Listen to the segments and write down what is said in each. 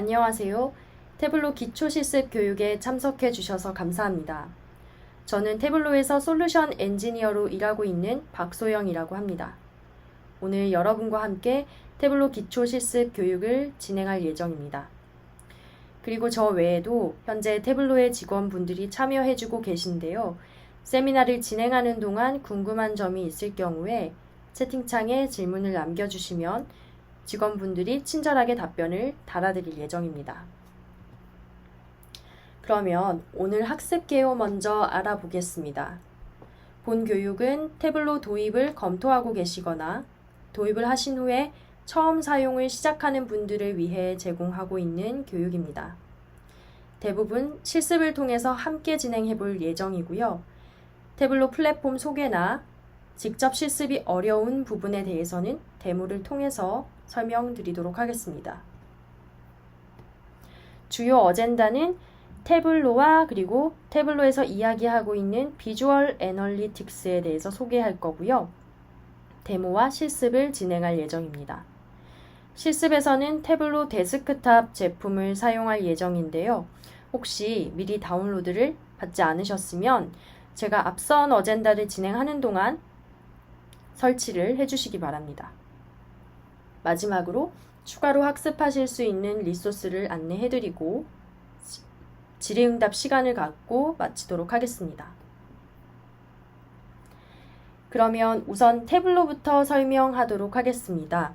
안녕하세요. 태블로 기초실습 교육에 참석해 주셔서 감사합니다. 저는 태블로에서 솔루션 엔지니어로 일하고 있는 박소영이라고 합니다. 오늘 여러분과 함께 태블로 기초실습 교육을 진행할 예정입니다. 그리고 저 외에도 현재 태블로의 직원분들이 참여해주고 계신데요. 세미나를 진행하는 동안 궁금한 점이 있을 경우에 채팅창에 질문을 남겨주시면 직원분들이 친절하게 답변을 달아드릴 예정입니다. 그러면 오늘 학습 개요 먼저 알아보겠습니다. 본 교육은 태블로 도입을 검토하고 계시거나 도입을 하신 후에 처음 사용을 시작하는 분들을 위해 제공하고 있는 교육입니다. 대부분 실습을 통해서 함께 진행해 볼 예정이고요. 태블로 플랫폼 소개나 직접 실습이 어려운 부분에 대해서는 데모를 통해서 설명드리도록 하겠습니다. 주요 어젠다는 태블로와 그리고 태블로에서 이야기하고 있는 비주얼 애널리틱스에 대해서 소개할 거고요. 데모와 실습을 진행할 예정입니다. 실습에서는 태블로 데스크탑 제품을 사용할 예정인데요. 혹시 미리 다운로드를 받지 않으셨으면 제가 앞선 어젠다를 진행하는 동안 설치를 해주시기 바랍니다. 마지막으로 추가로 학습하실 수 있는 리소스를 안내해드리고 질의응답 시간을 갖고 마치도록 하겠습니다. 그러면 우선 태블로부터 설명하도록 하겠습니다.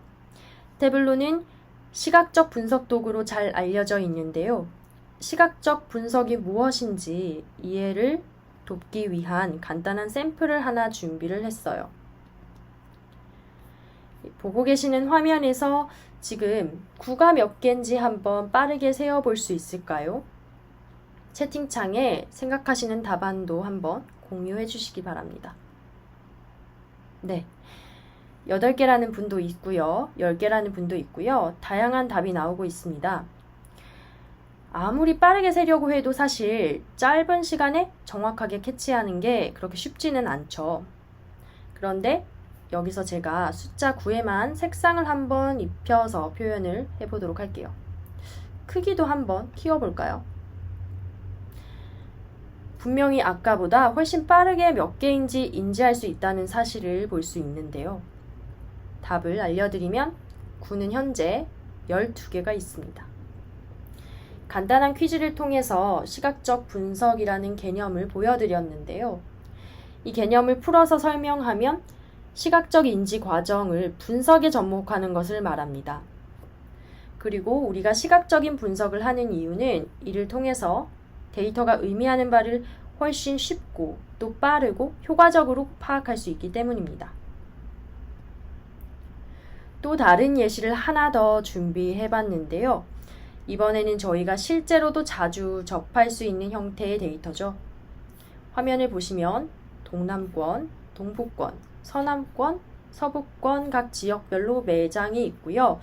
태블로는 시각적 분석 도구로 잘 알려져 있는데요. 시각적 분석이 무엇인지 이해를 돕기 위한 간단한 샘플을 하나 준비를 했어요. 보고 계시는 화면에서 지금 구가 몇 개인지 한번 빠르게 세어볼 수 있을까요? 채팅창에 생각하시는 답안도 한번 공유해 주시기 바랍니다. 네, 8개라는 분도 있고요. 10개라는 분도 있고요. 다양한 답이 나오고 있습니다. 아무리 빠르게 세려고 해도 사실 짧은 시간에 정확하게 캐치하는 게 그렇게 쉽지는 않죠. 그런데 여기서 제가 숫자 9에만 색상을 한번 입혀서 표현을 해보도록 할게요. 크기도 한번 키워볼까요? 분명히 아까보다 훨씬 빠르게 몇 개인지 인지할 수 있다는 사실을 볼 수 있는데요. 답을 알려드리면 9는 현재 12개가 있습니다. 간단한 퀴즈를 통해서 시각적 분석이라는 개념을 보여드렸는데요. 이 개념을 풀어서 설명하면 시각적 인지 과정을 분석에 접목하는 것을 말합니다. 그리고 우리가 시각적인 분석을 하는 이유는 이를 통해서 데이터가 의미하는 바를 훨씬 쉽고 또 빠르고 효과적으로 파악할 수 있기 때문입니다. 또 다른 예시를 하나 더 준비해 봤는데요. 이번에는 저희가 실제로도 자주 접할 수 있는 형태의 데이터죠. 화면을 보시면 동남권, 동북권, 서남권, 서북권 각 지역별로 매장이 있고요.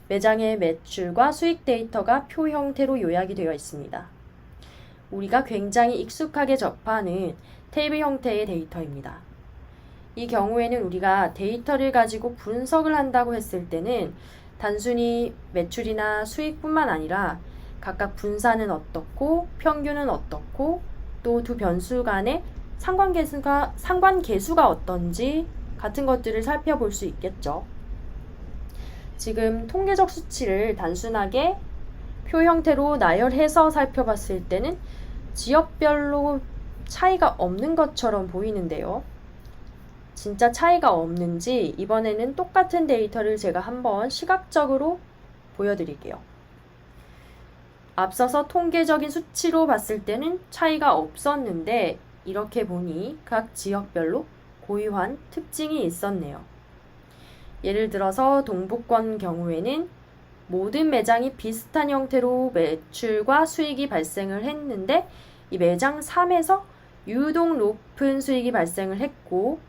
매장의 매출과 수익 데이터가 표 형태로 요약이 되어 있습니다. 우리가 굉장히 익숙하게 접하는 테이블 형태의 데이터입니다. 이 경우에는 우리가 데이터를 가지고 분석을 한다고 했을 때는 단순히 매출이나 수익뿐만 아니라 각각 분산은 어떻고 평균은 어떻고 또 두 변수 간의 상관계수가 어떤지 같은 것들을 살펴볼 수 있겠죠. 지금 통계적 수치를 단순하게 표 형태로 나열해서 살펴봤을 때는 지역별로 차이가 없는 것처럼 보이는데요. 진짜 차이가 없는지 이번에는 똑같은 데이터를 제가 한번 시각적으로 보여드릴게요. 앞서서 통계적인 수치로 봤을 때는 차이가 없었는데 이렇게 보니 각 지역별로 고유한 특징이 있었네요. 예를 들어서 동북권 경우에는 모든 매장이 비슷한 형태로 매출과 수익이 발생을 했는데 이 매장 3에서 유독 높은 수익이 발생을 했고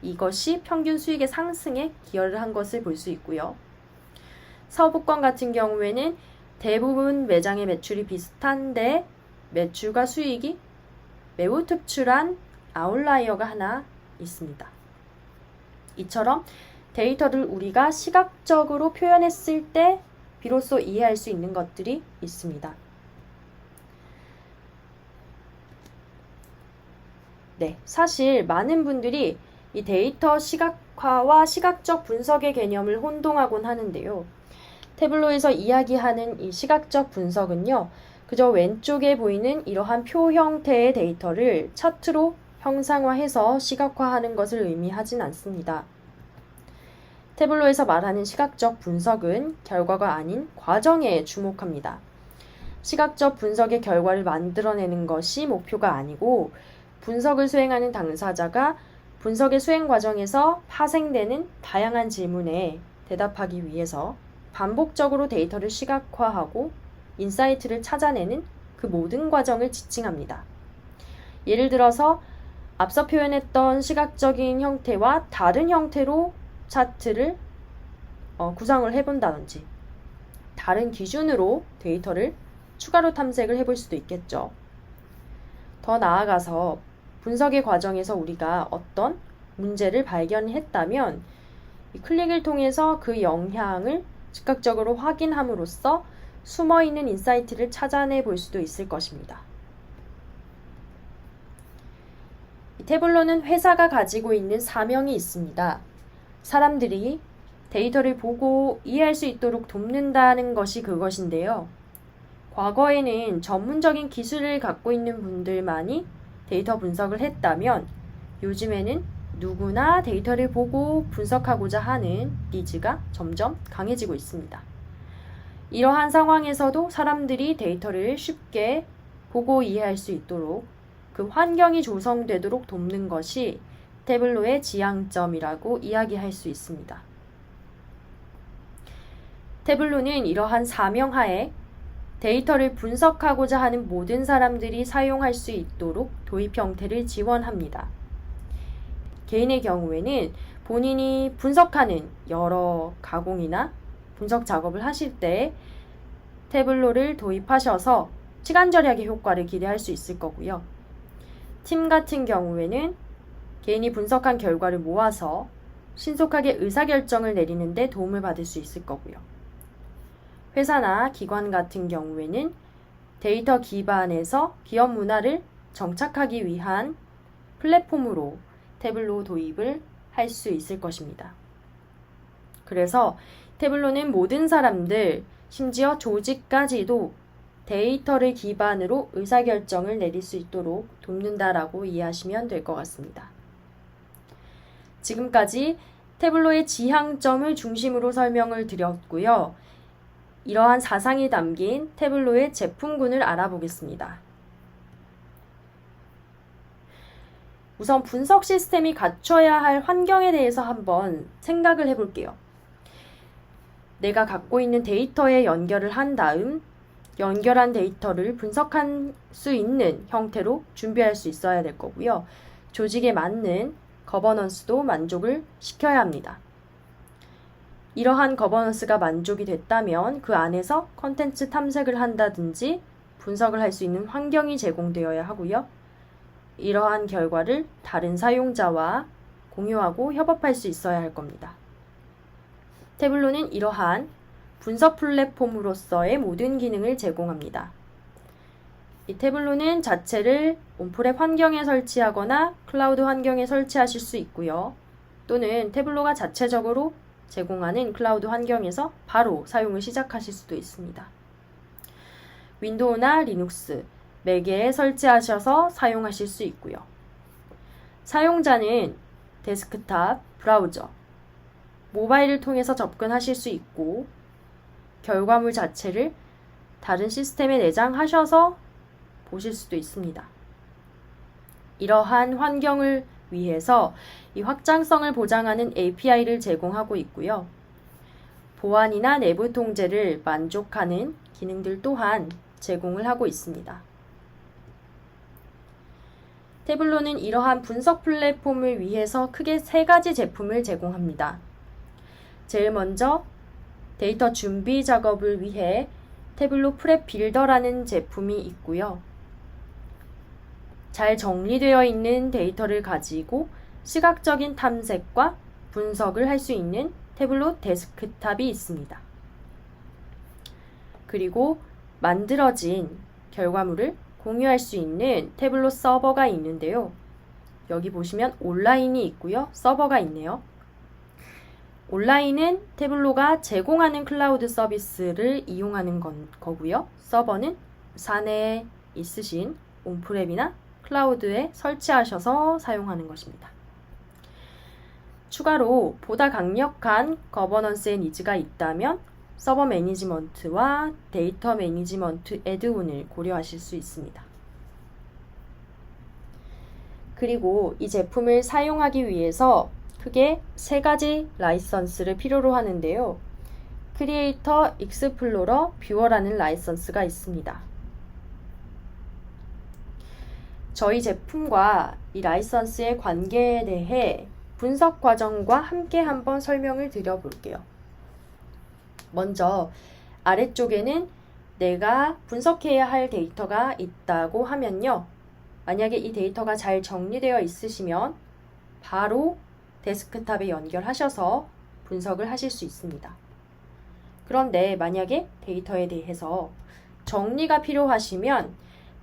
이것이 평균 수익의 상승에 기여를 한 것을 볼 수 있고요. 서북권 같은 경우에는 대부분 매장의 매출이 비슷한데 매출과 수익이 매우 특출한 아웃라이어가 하나 있습니다. 이처럼 데이터를 우리가 시각적으로 표현했을 때 비로소 이해할 수 있는 것들이 있습니다. 네, 사실 많은 분들이 이 데이터 시각화와 시각적 분석의 개념을 혼동하곤 하는데요. 태블로에서 이야기하는 이 시각적 분석은요, 그저 왼쪽에 보이는 이러한 표 형태의 데이터를 차트로 형상화해서 시각화하는 것을 의미하진 않습니다. 태블로에서 말하는 시각적 분석은 결과가 아닌 과정에 주목합니다. 시각적 분석의 결과를 만들어내는 것이 목표가 아니고 분석을 수행하는 당사자가 분석의 수행 과정에서 파생되는 다양한 질문에 대답하기 위해서 반복적으로 데이터를 시각화하고 인사이트를 찾아내는 그 모든 과정을 지칭합니다. 예를 들어서 앞서 표현했던 시각적인 형태와 다른 형태로 차트를 구성을 해본다든지 다른 기준으로 데이터를 추가로 탐색을 해볼 수도 있겠죠. 더 나아가서 분석의 과정에서 우리가 어떤 문제를 발견했다면 이 클릭을 통해서 그 영향을 즉각적으로 확인함으로써 숨어있는 인사이트를 찾아내 볼 수도 있을 것입니다. 이 태블로는 회사가 가지고 있는 사명이 있습니다. 사람들이 데이터를 보고 이해할 수 있도록 돕는다는 것이 그것인데요. 과거에는 전문적인 기술을 갖고 있는 분들만이 데이터 분석을 했다면 요즘에는 누구나 데이터를 보고 분석하고자 하는 니즈가 점점 강해지고 있습니다. 이러한 상황에서도 사람들이 데이터를 쉽게 보고 이해할 수 있도록 그 환경이 조성되도록 돕는 것이 태블로의 지향점이라고 이야기할 수 있습니다. 태블로는 이러한 사명하에 데이터를 분석하고자 하는 모든 사람들이 사용할 수 있도록 도입 형태를 지원합니다. 개인의 경우에는 본인이 분석하는 여러 가공이나 분석 작업을 하실 때 태블로를 도입하셔서 시간 절약의 효과를 기대할 수 있을 거고요. 팀 같은 경우에는 개인이 분석한 결과를 모아서 신속하게 의사결정을 내리는 데 도움을 받을 수 있을 거고요. 회사나 기관 같은 경우에는 데이터 기반에서 기업 문화를 정착하기 위한 플랫폼으로 태블로 도입을 할 수 있을 것입니다. 그래서 태블로는 모든 사람들, 심지어 조직까지도 데이터를 기반으로 의사결정을 내릴 수 있도록 돕는다라고 이해하시면 될 것 같습니다. 지금까지 태블로의 지향점을 중심으로 설명을 드렸고요. 이러한 사상이 담긴 태블로의 제품군을 알아보겠습니다. 우선 분석 시스템이 갖춰야 할 환경에 대해서 한번 생각을 해볼게요. 내가 갖고 있는 데이터에 연결을 한 다음 연결한 데이터를 분석할 수 있는 형태로 준비할 수 있어야 될 거고요. 조직에 맞는 거버넌스도 만족을 시켜야 합니다. 이러한 거버넌스가 만족이 됐다면 그 안에서 컨텐츠 탐색을 한다든지 분석을 할 수 있는 환경이 제공되어야 하고요. 이러한 결과를 다른 사용자와 공유하고 협업할 수 있어야 할 겁니다. 태블로는 이러한 분석 플랫폼으로서의 모든 기능을 제공합니다. 이 태블로는 자체를 온프랩 환경에 설치하거나 클라우드 환경에 설치하실 수 있고요. 또는 태블로가 자체적으로 제공하는 클라우드 환경에서 바로 사용을 시작하실 수도 있습니다. 윈도우나 리눅스, 맥에 설치하셔서 사용하실 수 있고요. 사용자는 데스크탑, 브라우저, 모바일을 통해서 접근하실 수 있고 결과물 자체를 다른 시스템에 내장하셔서 보실 수도 있습니다. 이러한 환경을 위해서 이 확장성을 보장하는 API를 제공하고 있고요. 보안이나 내부 통제를 만족하는 기능들 또한 제공을 하고 있습니다. 태블로는 이러한 분석 플랫폼을 위해서 크게 3가지 제품을 제공합니다. 제일 먼저 데이터 준비 작업을 위해 태블로 프랩 빌더라는 제품이 있고요. 잘 정리되어 있는 데이터를 가지고 시각적인 탐색과 분석을 할 수 있는 태블로 데스크탑이 있습니다. 그리고 만들어진 결과물을 공유할 수 있는 태블로 서버가 있는데요. 여기 보시면 온라인이 있고요. 서버가 있네요. 온라인은 태블로가 제공하는 클라우드 서비스를 이용하는 거고요. 서버는 사내에 있으신 온프렘이나 클라우드에 설치하셔서 사용하는 것입니다. 추가로 보다 강력한 거버넌스의 니즈가 있다면 서버 매니지먼트와 데이터 매니지먼트 애드온을 고려하실 수 있습니다. 그리고 이 제품을 사용하기 위해서 크게 3가지 라이선스를 필요로 하는데요. 크리에이터, 익스플로러, 뷰어라는 라이선스가 있습니다. 저희 제품과 이 라이선스의 관계에 대해 분석 과정과 함께 한번 설명을 드려볼게요. 먼저 아래쪽에는 내가 분석해야 할 데이터가 있다고 하면요. 만약에 이 데이터가 잘 정리되어 있으시면 바로 데스크탑에 연결하셔서 분석을 하실 수 있습니다. 그런데 만약에 데이터에 대해서 정리가 필요하시면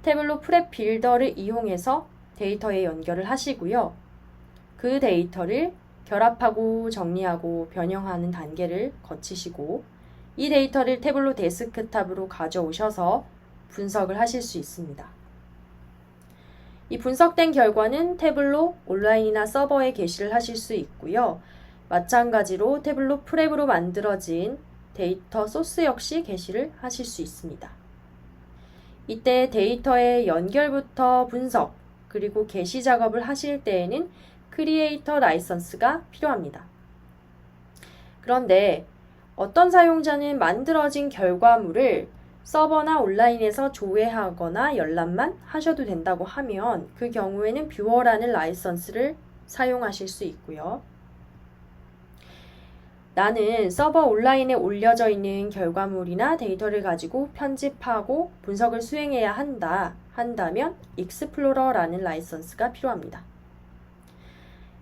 태블로 프랩 빌더를 이용해서 데이터에 연결을 하시고요. 그 데이터를 결합하고 정리하고 변형하는 단계를 거치시고 이 데이터를 태블로 데스크탑으로 가져오셔서 분석을 하실 수 있습니다. 이 분석된 결과는 태블로 온라인이나 서버에 게시를 하실 수 있고요. 마찬가지로 태블로 프랩으로 만들어진 데이터 소스 역시 게시를 하실 수 있습니다. 이때 데이터의 연결부터 분석, 그리고 게시 작업을 하실 때에는 크리에이터 라이선스가 필요합니다. 그런데 어떤 사용자는 만들어진 결과물을 서버나 온라인에서 조회하거나 열람만 하셔도 된다고 하면 그 경우에는 뷰어라는 라이선스를 사용하실 수 있고요. 나는 서버 온라인에 올려져 있는 결과물이나 데이터를 가지고 편집하고 분석을 수행해야 한다면 익스플로러라는 라이선스가 필요합니다.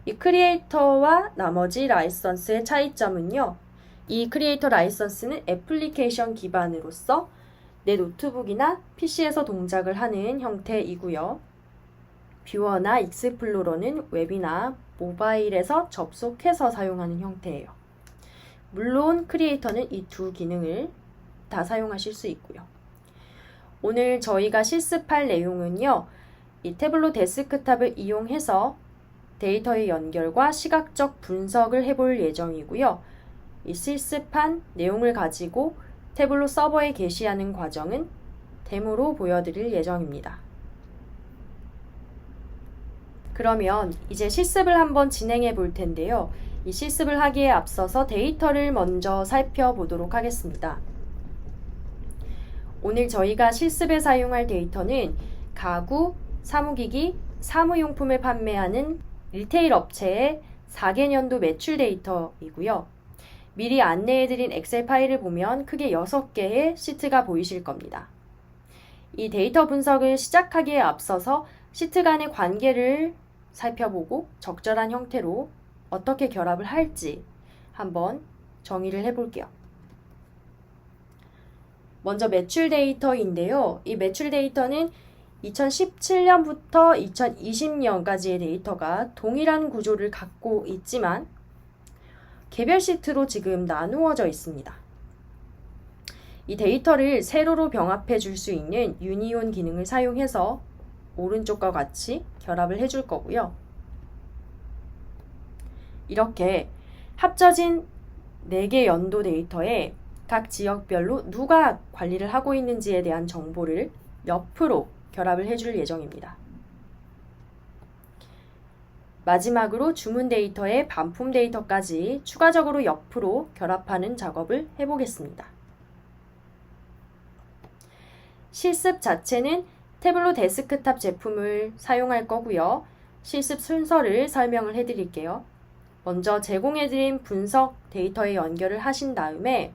이 크리에이터와 나머지 라이선스의 차이점은요. 이 크리에이터 라이선스는 애플리케이션 기반으로서 내 노트북이나 PC에서 동작을 하는 형태이고요. 뷰어나 익스플로러는 웹이나 모바일에서 접속해서 사용하는 형태예요. 물론 크리에이터는 이 두 기능을 다 사용하실 수 있고요. 오늘 저희가 실습할 내용은요. 이 태블로 데스크탑을 이용해서 데이터의 연결과 시각적 분석을 해볼 예정이고요. 이 실습한 내용을 가지고 태블로 서버에 게시하는 과정은 데모로 보여드릴 예정입니다. 그러면 이제 실습을 한번 진행해 볼 텐데요. 이 실습을 하기에 앞서서 데이터를 먼저 살펴보도록 하겠습니다. 오늘 저희가 실습에 사용할 데이터는 가구, 사무기기, 사무용품을 판매하는 리테일 업체의 4개년도 매출 데이터이고요. 미리 안내해드린 엑셀 파일을 보면 크게 6개의 시트가 보이실 겁니다. 이 데이터 분석을 시작하기에 앞서서 시트 간의 관계를 살펴보고 적절한 형태로 어떻게 결합을 할지 한번 정의를 해볼게요. 먼저 매출 데이터인데요. 이 매출 데이터는 2017년부터 2020년까지의 데이터가 동일한 구조를 갖고 있지만 개별 시트로 지금 나누어져 있습니다. 이 데이터를 세로로 병합해 줄 수 있는 유니온 기능을 사용해서 오른쪽과 같이 결합을 해줄 거고요. 이렇게 합쳐진 4개 연도 데이터에 각 지역별로 누가 관리를 하고 있는지에 대한 정보를 옆으로 결합을 해줄 예정입니다. 마지막으로 주문 데이터에 반품 데이터까지 추가적으로 옆으로 결합하는 작업을 해보겠습니다. 실습 자체는 태블로 데스크탑 제품을 사용할 거고요. 실습 순서를 설명을 해드릴게요. 먼저 제공해드린 분석 데이터에 연결을 하신 다음에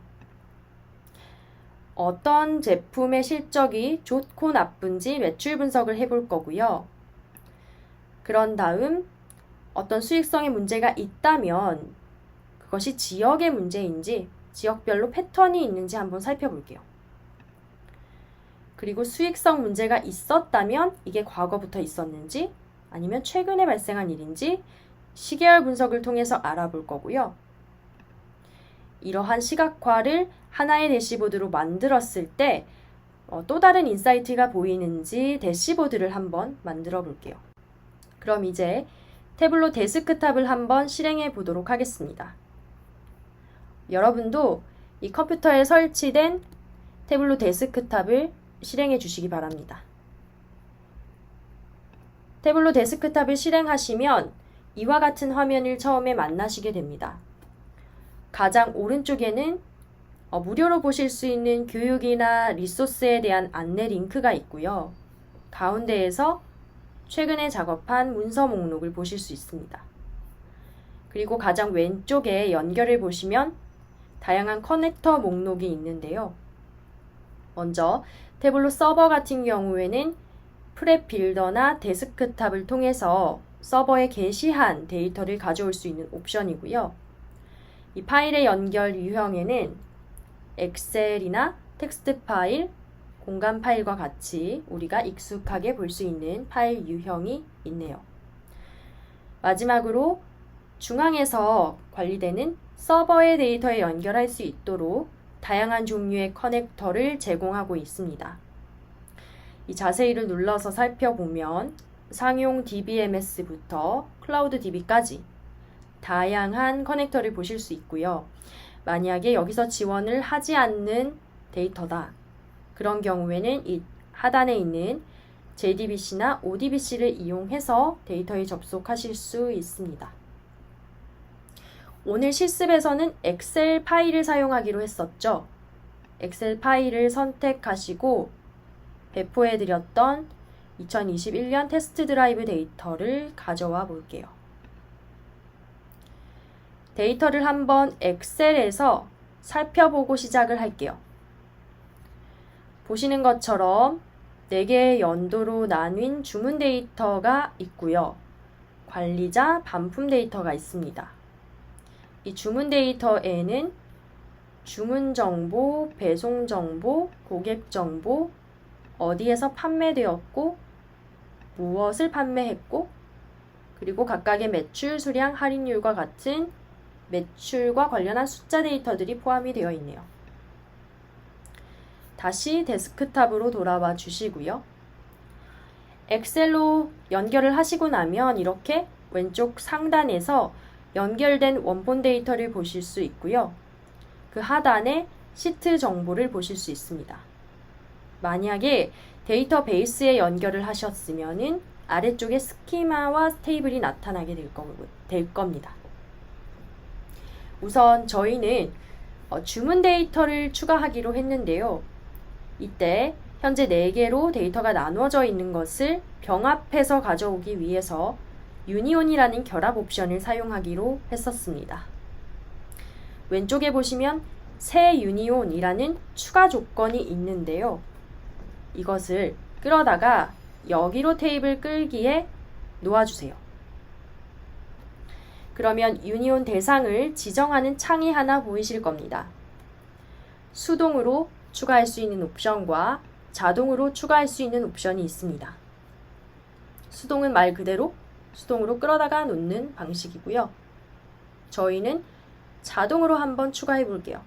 어떤 제품의 실적이 좋고 나쁜지 매출 분석을 해볼 거고요. 그런 다음 어떤 수익성에 문제가 있다면 그것이 지역의 문제인지 지역별로 패턴이 있는지 한번 살펴볼게요. 그리고 수익성 문제가 있었다면 이게 과거부터 있었는지 아니면 최근에 발생한 일인지 시계열 분석을 통해서 알아볼 거고요. 이러한 시각화를 하나의 대시보드로 만들었을 때 또 다른 인사이트가 보이는지 대시보드를 한번 만들어 볼게요. 그럼 이제 태블로 데스크탑을 한번 실행해 보도록 하겠습니다. 여러분도 이 컴퓨터에 설치된 태블로 데스크탑을 실행해 주시기 바랍니다. 태블로 데스크탑을 실행하시면 이와 같은 화면을 처음에 만나시게 됩니다. 가장 오른쪽에는 무료로 보실 수 있는 교육이나 리소스에 대한 안내 링크가 있고요. 가운데에서 최근에 작업한 문서 목록을 보실 수 있습니다. 그리고 가장 왼쪽에 연결을 보시면 다양한 커넥터 목록이 있는데요. 먼저 태블로 서버 같은 경우에는 프랩 빌더나 데스크탑을 통해서 서버에 게시한 데이터를 가져올 수 있는 옵션이고요. 이 파일의 연결 유형에는 엑셀이나 텍스트 파일, 공간 파일과 같이 우리가 익숙하게 볼 수 있는 파일 유형이 있네요. 마지막으로 중앙에서 관리되는 서버의 데이터에 연결할 수 있도록 다양한 종류의 커넥터를 제공하고 있습니다. 이 자세히를 눌러서 살펴보면 상용 DBMS부터 클라우드 DB까지 다양한 커넥터를 보실 수 있고요. 만약에 여기서 지원을 하지 않는 데이터다. 그런 경우에는 이 하단에 있는 JDBC나 ODBC를 이용해서 데이터에 접속하실 수 있습니다. 오늘 실습에서는 엑셀 파일을 사용하기로 했었죠. 엑셀 파일을 선택하시고 배포해드렸던 2021년 테스트 드라이브 데이터를 가져와 볼게요. 데이터를 한번 엑셀에서 살펴보고 시작을 할게요. 보시는 것처럼 4개의 연도로 나뉜 주문 데이터가 있고요. 관리자, 반품 데이터가 있습니다. 이 주문 데이터에는 주문 정보, 배송 정보, 고객 정보, 어디에서 판매되었고, 무엇을 판매했고, 그리고 각각의 매출 수량, 할인율과 같은 매출과 관련한 숫자 데이터들이 포함이 되어 있네요. 다시 데스크탑으로 돌아와 주시고요. 엑셀로 연결을 하시고 나면 이렇게 왼쪽 상단에서 연결된 원본 데이터를 보실 수 있고요. 그 하단에 시트 정보를 보실 수 있습니다. 만약에 데이터베이스에 연결을 하셨으면 아래쪽에 스키마와 테이블이 나타나게 될 겁니다. 우선 저희는 주문 데이터를 추가하기로 했는데요. 이때 현재 4개로 데이터가 나누어져 있는 것을 병합해서 가져오기 위해서 유니온이라는 결합 옵션을 사용하기로 했었습니다. 왼쪽에 보시면 새 유니온이라는 추가 조건이 있는데요. 이것을 끌어다가 여기로 테이블 끌기에 놓아주세요. 그러면 유니온 대상을 지정하는 창이 하나 보이실 겁니다. 수동으로 추가할 수 있는 옵션과 자동으로 추가할 수 있는 옵션이 있습니다. 수동은 말 그대로 수동으로 끌어다가 놓는 방식이고요. 저희는 자동으로 한번 추가해 볼게요.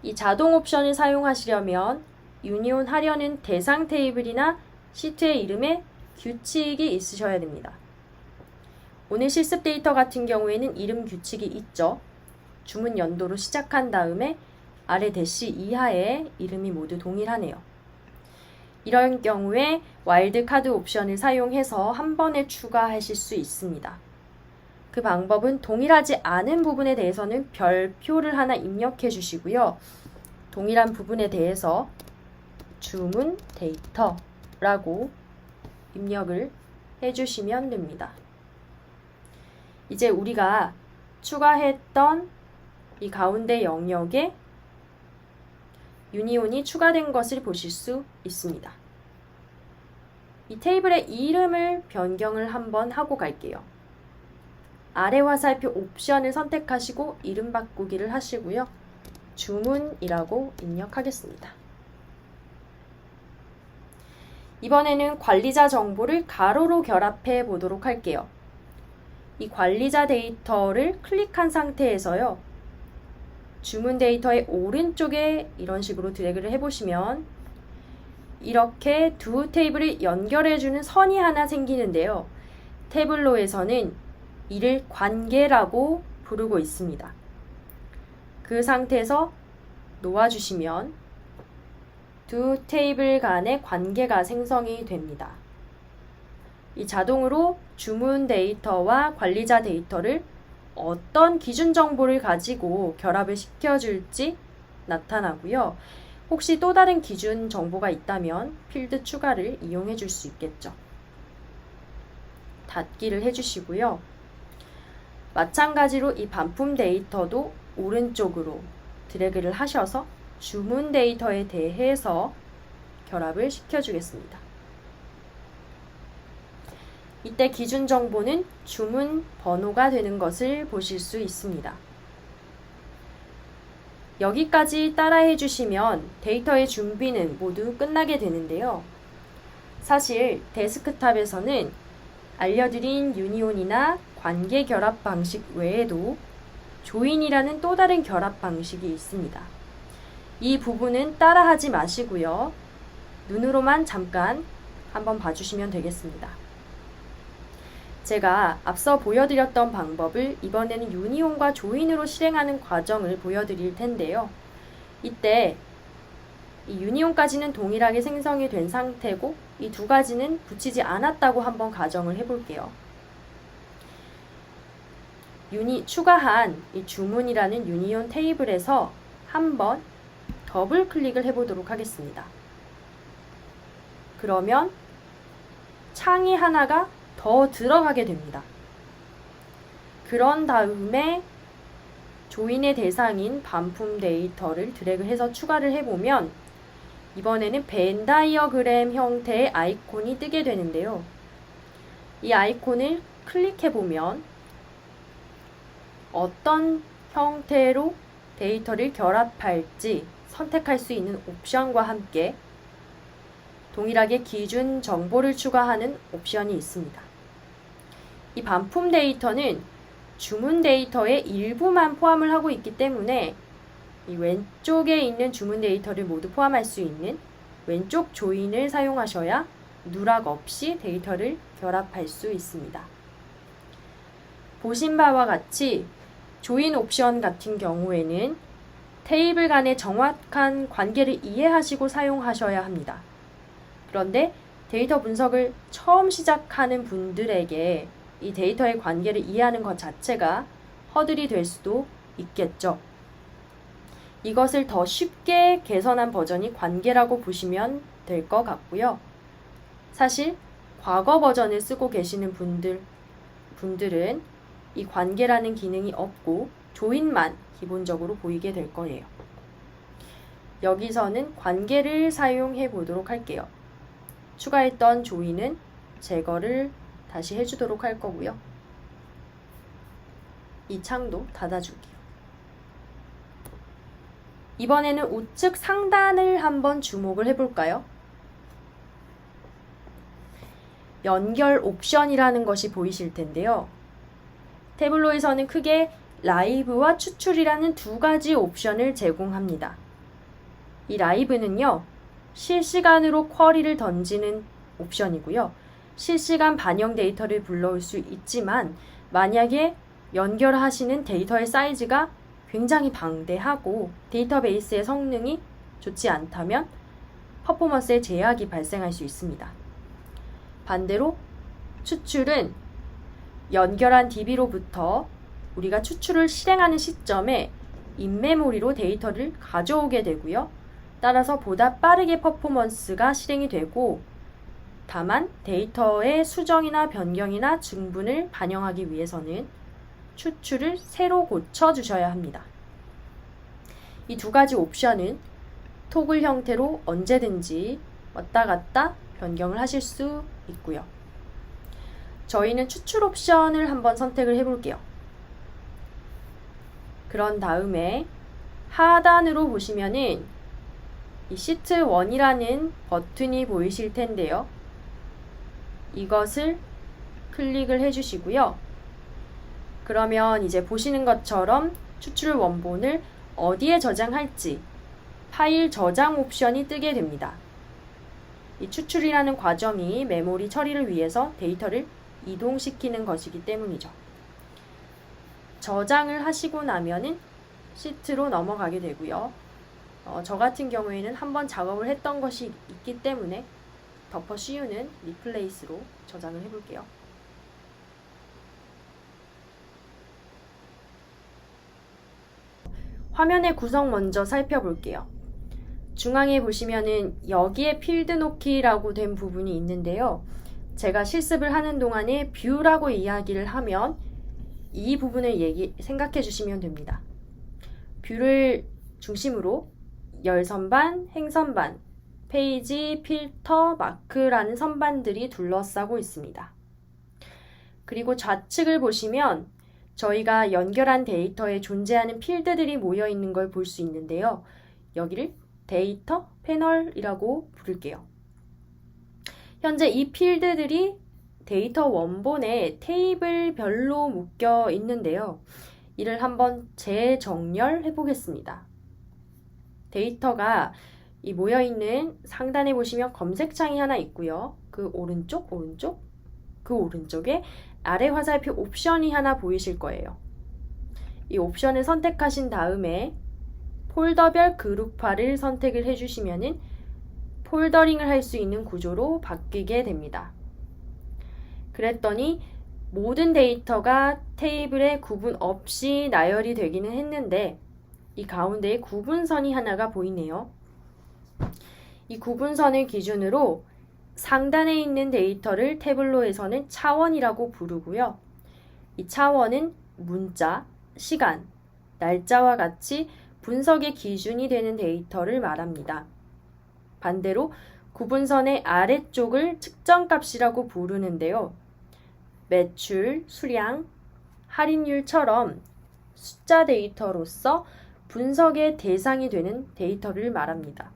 이 자동 옵션을 사용하시려면 유니온 하려는 대상 테이블이나 시트의 이름에 규칙이 있으셔야 됩니다. 오늘 실습 데이터 같은 경우에는 이름 규칙이 있죠. 주문 연도로 시작한 다음에 아래 대시 이하의 이름이 모두 동일하네요. 이런 경우에 와일드카드 옵션을 사용해서 한 번에 추가하실 수 있습니다. 그 방법은 동일하지 않은 부분에 대해서는 별표를 하나 입력해 주시고요. 동일한 부분에 대해서 주문 데이터라고 입력을 해주시면 됩니다. 이제 우리가 추가했던 이 가운데 영역에 유니온이 추가된 것을 보실 수 있습니다. 이 테이블의 이름을 변경을 한번 하고 갈게요. 아래 화살표 옵션을 선택하시고 이름 바꾸기를 하시고요. 주문이라고 입력하겠습니다. 이번에는 관리자 정보를 가로로 결합해 보도록 할게요. 이 관리자 데이터를 클릭한 상태에서요. 주문 데이터의 오른쪽에 이런 식으로 드래그를 해보시면 이렇게 두 테이블을 연결해주는 선이 하나 생기는데요. 태블로에서는 이를 관계라고 부르고 있습니다. 그 상태에서 놓아주시면 두 테이블 간의 관계가 생성이 됩니다. 이 자동으로 주문 데이터와 관리자 데이터를 어떤 기준 정보를 가지고 결합을 시켜줄지 나타나고요. 혹시 또 다른 기준 정보가 있다면 필드 추가를 이용해 줄 수 있겠죠. 닫기를 해주시고요. 마찬가지로 이 반품 데이터도 오른쪽으로 드래그를 하셔서 주문 데이터에 대해서 결합을 시켜주겠습니다. 이때 기준 정보는 주문 번호가 되는 것을 보실 수 있습니다. 여기까지 따라해 주시면 데이터의 준비는 모두 끝나게 되는데요. 사실 데스크탑에서는 알려드린 유니온이나 관계 결합 방식 외에도 조인이라는 또 다른 결합 방식이 있습니다. 이 부분은 따라하지 마시고요. 눈으로만 잠깐 한번 봐주시면 되겠습니다. 제가 앞서 보여드렸던 방법을 이번에는 유니온과 조인으로 실행하는 과정을 보여드릴 텐데요. 이때 이 유니온까지는 동일하게 생성이 된 상태고 이 두 가지는 붙이지 않았다고 한번 가정을 해볼게요. 추가한 이 주문이라는 유니온 테이블에서 한번 더블 클릭을 해보도록 하겠습니다. 그러면 창이 하나가 더 들어가게 됩니다. 그런 다음에 조인의 대상인 반품 데이터를 드래그해서 추가를 해보면 이번에는 벤 다이어그램 형태의 아이콘이 뜨게 되는데요. 이 아이콘을 클릭해보면 어떤 형태로 데이터를 결합할지 선택할 수 있는 옵션과 함께 동일하게 기준 정보를 추가하는 옵션이 있습니다. 이 반품 데이터는 주문 데이터의 일부만 포함을 하고 있기 때문에 이 왼쪽에 있는 주문 데이터를 모두 포함할 수 있는 왼쪽 조인을 사용하셔야 누락 없이 데이터를 결합할 수 있습니다. 보신 바와 같이 조인 옵션 같은 경우에는 테이블 간의 정확한 관계를 이해하시고 사용하셔야 합니다. 그런데 데이터 분석을 처음 시작하는 분들에게 이 데이터의 관계를 이해하는 것 자체가 허들이 될 수도 있겠죠. 이것을 더 쉽게 개선한 버전이 관계라고 보시면 될 것 같고요. 사실 과거 버전을 쓰고 계시는 분들은 이 관계라는 기능이 없고 조인만 기본적으로 보이게 될 거예요. 여기서는 관계를 사용해 보도록 할게요. 추가했던 조인은 제거를 다시 해주도록 할 거고요. 이 창도 닫아줄게요. 이번에는 우측 상단을 한번 주목을 해볼까요? 연결 옵션이라는 것이 보이실 텐데요. 태블로에서는 크게 라이브와 추출이라는 두 가지 옵션을 제공합니다. 이 라이브는요, 실시간으로 쿼리를 던지는 옵션이고요. 실시간 반영 데이터를 불러올 수 있지만 만약에 연결하시는 데이터의 사이즈가 굉장히 방대하고 데이터베이스의 성능이 좋지 않다면 퍼포먼스에 제약이 발생할 수 있습니다. 반대로 추출은 연결한 DB로부터 우리가 추출을 실행하는 시점에 인메모리로 데이터를 가져오게 되고요. 따라서 보다 빠르게 퍼포먼스가 실행이 되고 다만 데이터의 수정이나 변경이나 증분을 반영하기 위해서는 추출을 새로 고쳐주셔야 합니다. 이 두 가지 옵션은 토글 형태로 언제든지 왔다 갔다 변경을 하실 수 있고요. 저희는 추출 옵션을 한번 선택을 해볼게요. 그런 다음에 하단으로 보시면은 이 시트 1이라는 버튼이 보이실 텐데요. 이것을 클릭을 해주시고요. 그러면 이제 보시는 것처럼 추출 원본을 어디에 저장할지 파일 저장 옵션이 뜨게 됩니다. 이 추출이라는 과정이 메모리 처리를 위해서 데이터를 이동시키는 것이기 때문이죠. 저장을 하시고 나면은 시트로 넘어가게 되고요. 저 같은 경우에는 한번 작업을 했던 것이 있기 때문에 덮어 씌우는 리플레이스로 저장을 해볼게요. 화면의 구성 먼저 살펴볼게요. 중앙에 보시면은 여기에 필드 놓기라고 된 부분이 있는데요. 제가 실습을 하는 동안에 뷰라고 이야기를 하면 이 부분을 생각해 주시면 됩니다. 뷰를 중심으로 열선반, 행선반, 페이지, 필터, 마크라는 선반들이 둘러싸고 있습니다. 그리고 좌측을 보시면 저희가 연결한 데이터에 존재하는 필드들이 모여 있는 걸 볼 수 있는데요. 여기를 데이터 패널이라고 부를게요. 현재 이 필드들이 데이터 원본에 테이블별로 묶여 있는데요. 이를 한번 재정렬해 보겠습니다. 데이터가 이 모여있는 상단에 보시면 검색창이 하나 있고요. 그 오른쪽에 아래 화살표 옵션이 하나 보이실 거예요. 이 옵션을 선택하신 다음에 폴더별 그룹화를 선택을 해주시면은 폴더링을 할 수 있는 구조로 바뀌게 됩니다. 그랬더니 모든 데이터가 테이블에 구분 없이 나열이 되기는 했는데 이 가운데에 구분선이 하나가 보이네요. 이 구분선을 기준으로 상단에 있는 데이터를 태블로에서는 차원이라고 부르고요. 이 차원은 문자, 시간, 날짜와 같이 분석의 기준이 되는 데이터를 말합니다. 반대로 구분선의 아래쪽을 측정값이라고 부르는데요. 매출, 수량, 할인율처럼 숫자 데이터로서 분석의 대상이 되는 데이터를 말합니다.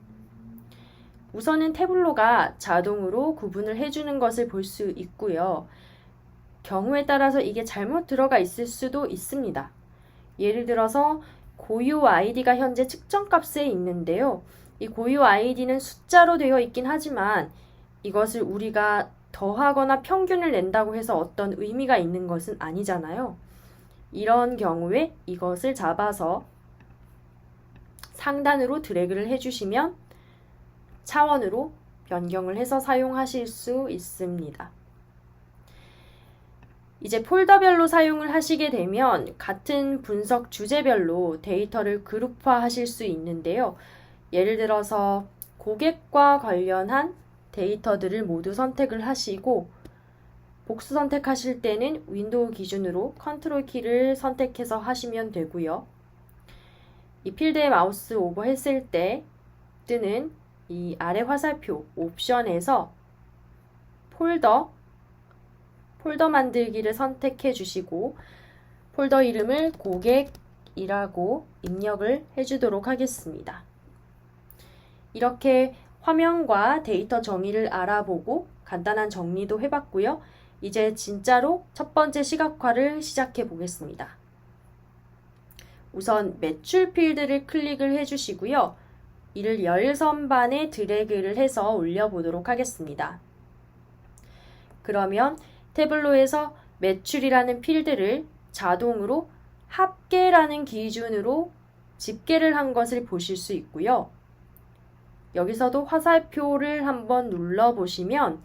우선은 태블로가 자동으로 구분을 해주는 것을 볼 수 있고요. 경우에 따라서 이게 잘못 들어가 있을 수도 있습니다. 예를 들어서 고유 아이디가 현재 측정값에 있는데요. 이 고유 아이디는 숫자로 되어 있긴 하지만 이것을 우리가 더하거나 평균을 낸다고 해서 어떤 의미가 있는 것은 아니잖아요. 이런 경우에 이것을 잡아서 상단으로 드래그를 해주시면 차원으로 변경을 해서 사용하실 수 있습니다. 이제 폴더별로 사용을 하시게 되면 같은 분석 주제별로 데이터를 그룹화하실 수 있는데요. 예를 들어서 고객과 관련한 데이터들을 모두 선택을 하시고 복수 선택하실 때는 윈도우 기준으로 컨트롤 키를 선택해서 하시면 되고요. 이 필드에 마우스 오버 했을 때 뜨는 이 아래 화살표 옵션에서 폴더 만들기를 선택해 주시고 폴더 이름을 고객이라고 입력을 해주도록 하겠습니다. 이렇게 화면과 데이터 정의를 알아보고 간단한 정리도 해봤고요. 이제 진짜로 첫 번째 시각화를 시작해 보겠습니다. 우선 매출 필드를 클릭을 해주시고요. 이를 열선반에 드래그를 해서 올려보도록 하겠습니다. 그러면 태블로에서 매출이라는 필드를 자동으로 합계라는 기준으로 집계를 한 것을 보실 수 있고요. 여기서도 화살표를 한번 눌러보시면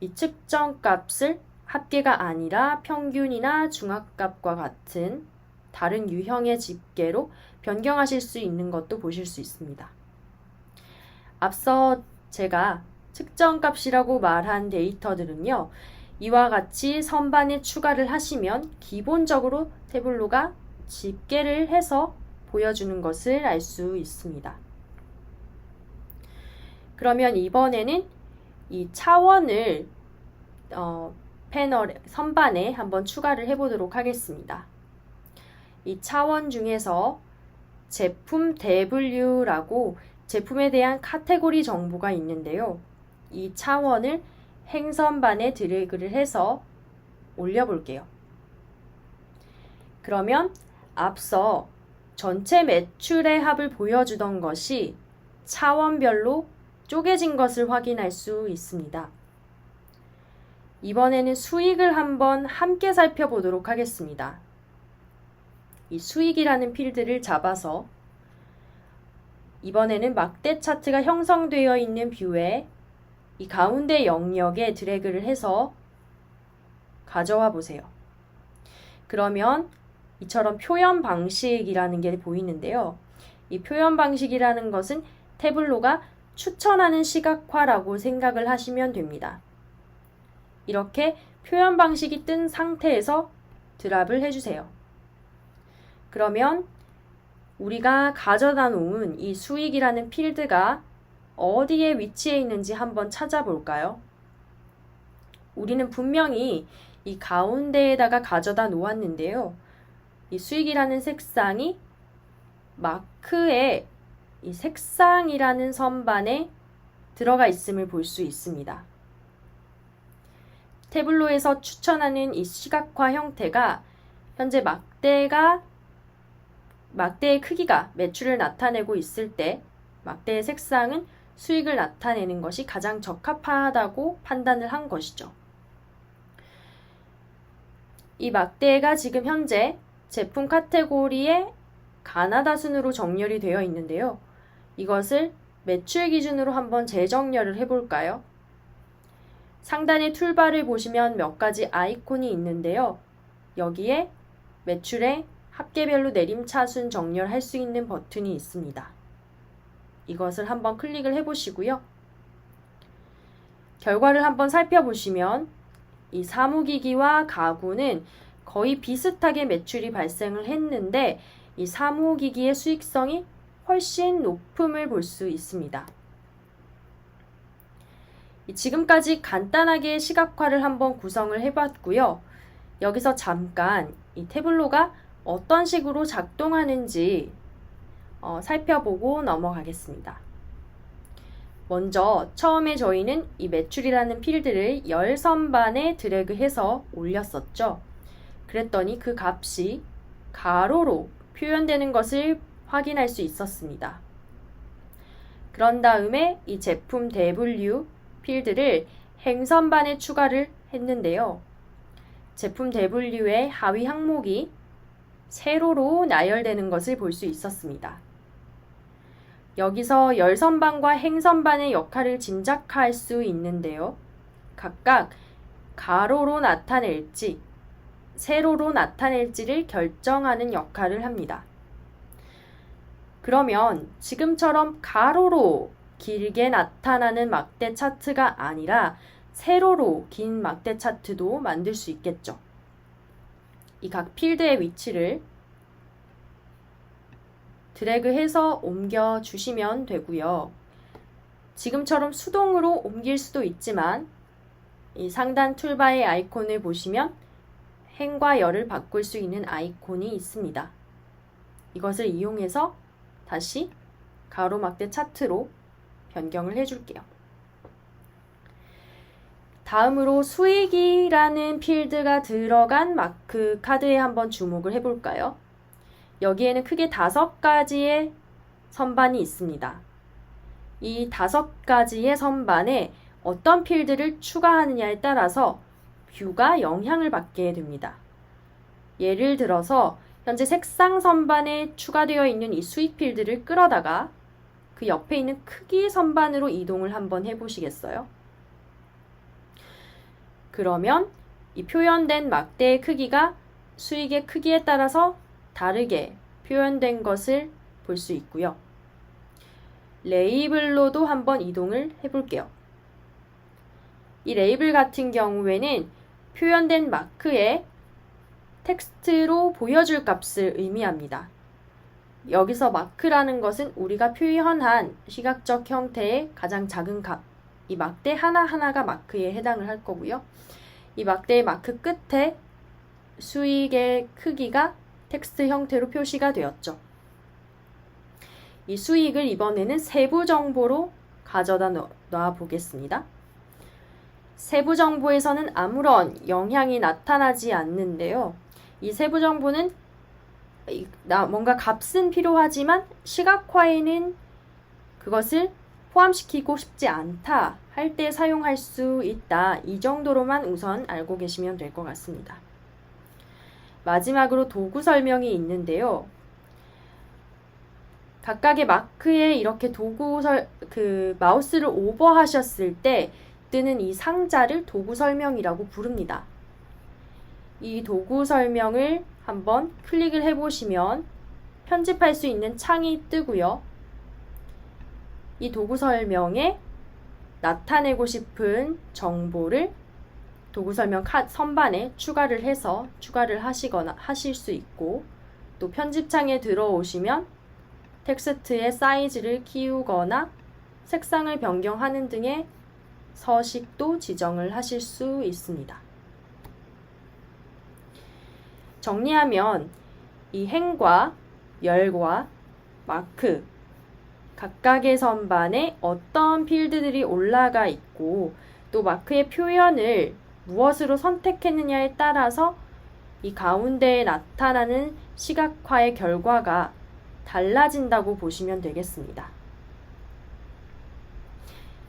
이 측정 값을 합계가 아니라 평균이나 중앙값과 같은 다른 유형의 집계로 변경하실 수 있는 것도 보실 수 있습니다. 앞서 제가 측정값이라고 말한 데이터들은요. 이와 같이 선반에 추가를 하시면 기본적으로 태블로가 집계를 해서 보여주는 것을 알 수 있습니다. 그러면 이번에는 이 차원을 패널 선반에 한번 추가를 해보도록 하겠습니다. 이 차원 중에서 제품 W라고 제품에 대한 카테고리 정보가 있는데요. 이 차원을 행선반에 드래그를 해서 올려볼게요. 그러면 앞서 전체 매출의 합을 보여주던 것이 차원별로 쪼개진 것을 확인할 수 있습니다. 이번에는 수익을 한번 함께 살펴보도록 하겠습니다. 이 수익이라는 필드를 잡아서 이번에는 막대 차트가 형성되어 있는 뷰에 이 가운데 영역에 드래그를 해서 가져와 보세요. 그러면 이처럼 표현 방식이라는 게 보이는데요. 이 표현 방식이라는 것은 태블로가 추천하는 시각화라고 생각을 하시면 됩니다. 이렇게 표현 방식이 뜬 상태에서 드랍을 해주세요. 그러면 우리가 가져다 놓은 이 수익이라는 필드가 어디에 위치해 있는지 한번 찾아볼까요? 우리는 분명히 이 가운데에다가 가져다 놓았는데요. 이 수익이라는 색상이 마크의 이 색상이라는 선반에 들어가 있음을 볼 수 있습니다. 태블로에서 추천하는 이 시각화 형태가 현재 막대의 크기가 매출을 나타내고 있을 때 막대의 색상은 수익을 나타내는 것이 가장 적합하다고 판단을 한 것이죠. 이 막대가 지금 현재 제품 카테고리에 가나다 순으로 정렬이 되어 있는데요. 이것을 매출 기준으로 한번 재정렬을 해볼까요? 상단의 툴바를 보시면 몇 가지 아이콘이 있는데요. 여기에 매출의 합계별로 내림차순 정렬할 수 있는 버튼이 있습니다. 이것을 한번 클릭을 해보시고요. 결과를 한번 살펴보시면 이 사무기기와 가구는 거의 비슷하게 매출이 발생을 했는데 이 사무기기의 수익성이 훨씬 높음을 볼 수 있습니다. 지금까지 간단하게 시각화를 한번 구성을 해봤고요. 여기서 잠깐 이 태블로가 어떤 식으로 작동하는지 살펴보고 넘어가겠습니다. 먼저 처음에 저희는 이 매출이라는 필드를 열선반에 드래그해서 올렸었죠. 그랬더니 그 값이 가로로 표현되는 것을 확인할 수 있었습니다. 그런 다음에 이 제품 W 필드를 행선반에 추가를 했는데요. 제품 W의 하위 항목이 세로로 나열되는 것을 볼 수 있었습니다. 여기서 열선반과 행선반의 역할을 짐작할 수 있는데요. 각각 가로로 나타낼지 세로로 나타낼지를 결정하는 역할을 합니다. 그러면 지금처럼 가로로 길게 나타나는 막대 차트가 아니라 세로로 긴 막대 차트도 만들 수 있겠죠. 이 각 필드의 위치를 드래그해서 옮겨 주시면 되고요. 지금처럼 수동으로 옮길 수도 있지만 이 상단 툴바의 아이콘을 보시면 행과 열을 바꿀 수 있는 아이콘이 있습니다. 이것을 이용해서 다시 가로막대 차트로 변경을 해줄게요. 다음으로 수익이라는 필드가 들어간 마크 카드에 한번 주목을 해볼까요? 여기에는 크게 5가지의 선반이 있습니다. 이 5가지의 선반에 어떤 필드를 추가하느냐에 따라서 뷰가 영향을 받게 됩니다. 예를 들어서 현재 색상 선반에 추가되어 있는 이 수익 필드를 끌어다가 그 옆에 있는 크기 선반으로 이동을 한번 해보시겠어요? 그러면 이 표현된 막대의 크기가 수익의 크기에 따라서 다르게 표현된 것을 볼 수 있고요. 레이블로도 한번 이동을 해볼게요. 이 레이블 같은 경우에는 표현된 마크에 텍스트로 보여줄 값을 의미합니다. 여기서 마크라는 것은 우리가 표현한 시각적 형태의 가장 작은 값, 이 막대 하나하나가 마크에 해당을 할 거고요. 이 막대의 마크 끝에 수익의 크기가 텍스트 형태로 표시가 되었죠. 이 수익을 이번에는 세부 정보로 가져다 놔 보겠습니다. 세부 정보에서는 아무런 영향이 나타나지 않는데요. 이 세부 정보는 뭔가 값은 필요하지만 시각화에는 그것을 포함시키고 싶지 않다 할 때 사용할 수 있다. 이 정도로만 우선 알고 계시면 될 것 같습니다. 마지막으로 도구 설명이 있는데요. 각각의 마크에 이렇게 마우스를 오버하셨을 때 뜨는 이 상자를 도구 설명이라고 부릅니다. 이 도구 설명을 한번 클릭을 해보시면 편집할 수 있는 창이 뜨고요. 이 도구 설명에 나타내고 싶은 정보를 도구 설명 선반에 추가를 해서 추가를 하실 수 있고, 또 편집창에 들어오시면 텍스트의 사이즈를 키우거나 색상을 변경하는 등의 서식도 지정을 하실 수 있습니다. 정리하면 이 행과 열과 마크 각각의 선반에 어떤 필드들이 올라가 있고, 또 마크의 표현을 무엇으로 선택했느냐에 따라서 이 가운데에 나타나는 시각화의 결과가 달라진다고 보시면 되겠습니다.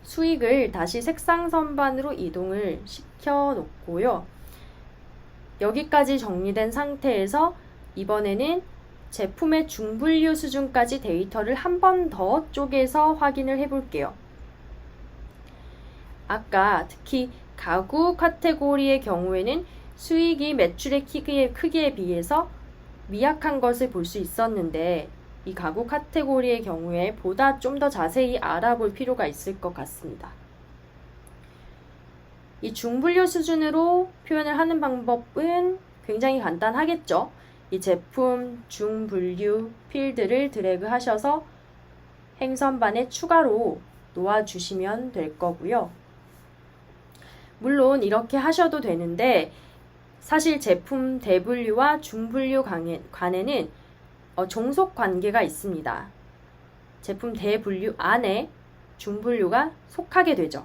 수익을 다시 색상 선반으로 이동을 시켜 놓고요. 여기까지 정리된 상태에서 이번에는 제품의 중분류 수준까지 데이터를 한 번 더 쪼개서 확인을 해 볼게요. 아까 특히 가구 카테고리의 경우에는 수익이 매출의 크기에 비해서 미약한 것을 볼 수 있었는데, 이 가구 카테고리의 경우에 보다 좀 더 자세히 알아볼 필요가 있을 것 같습니다. 이 중분류 수준으로 표현을 하는 방법은 굉장히 간단하겠죠. 이 제품 중분류 필드를 드래그 하셔서 행선반에 추가로 놓아주시면 될 거고요. 물론 이렇게 하셔도 되는데, 사실 제품 대분류와 중분류 간에는 종속 관계가 있습니다. 제품 대분류 안에 중분류가 속하게 되죠.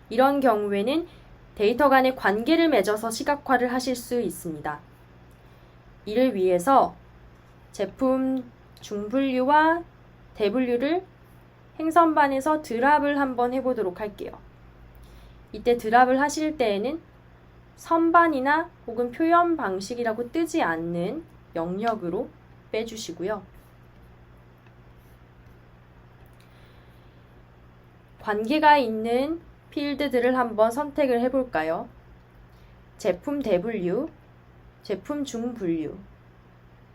이런 경우에는 데이터 간의 관계를 맺어서 시각화를 하실 수 있습니다. 이를 위해서 제품 중분류와 대분류를 행선반에서 드랍을 한번 해보도록 할게요. 이때 드랍을 하실 때에는 선반이나 혹은 표현 방식이라고 뜨지 않는 영역으로 빼주시고요. 관계가 있는 필드들을 한번 선택을 해볼까요? 제품 대분류, 제품 중분류,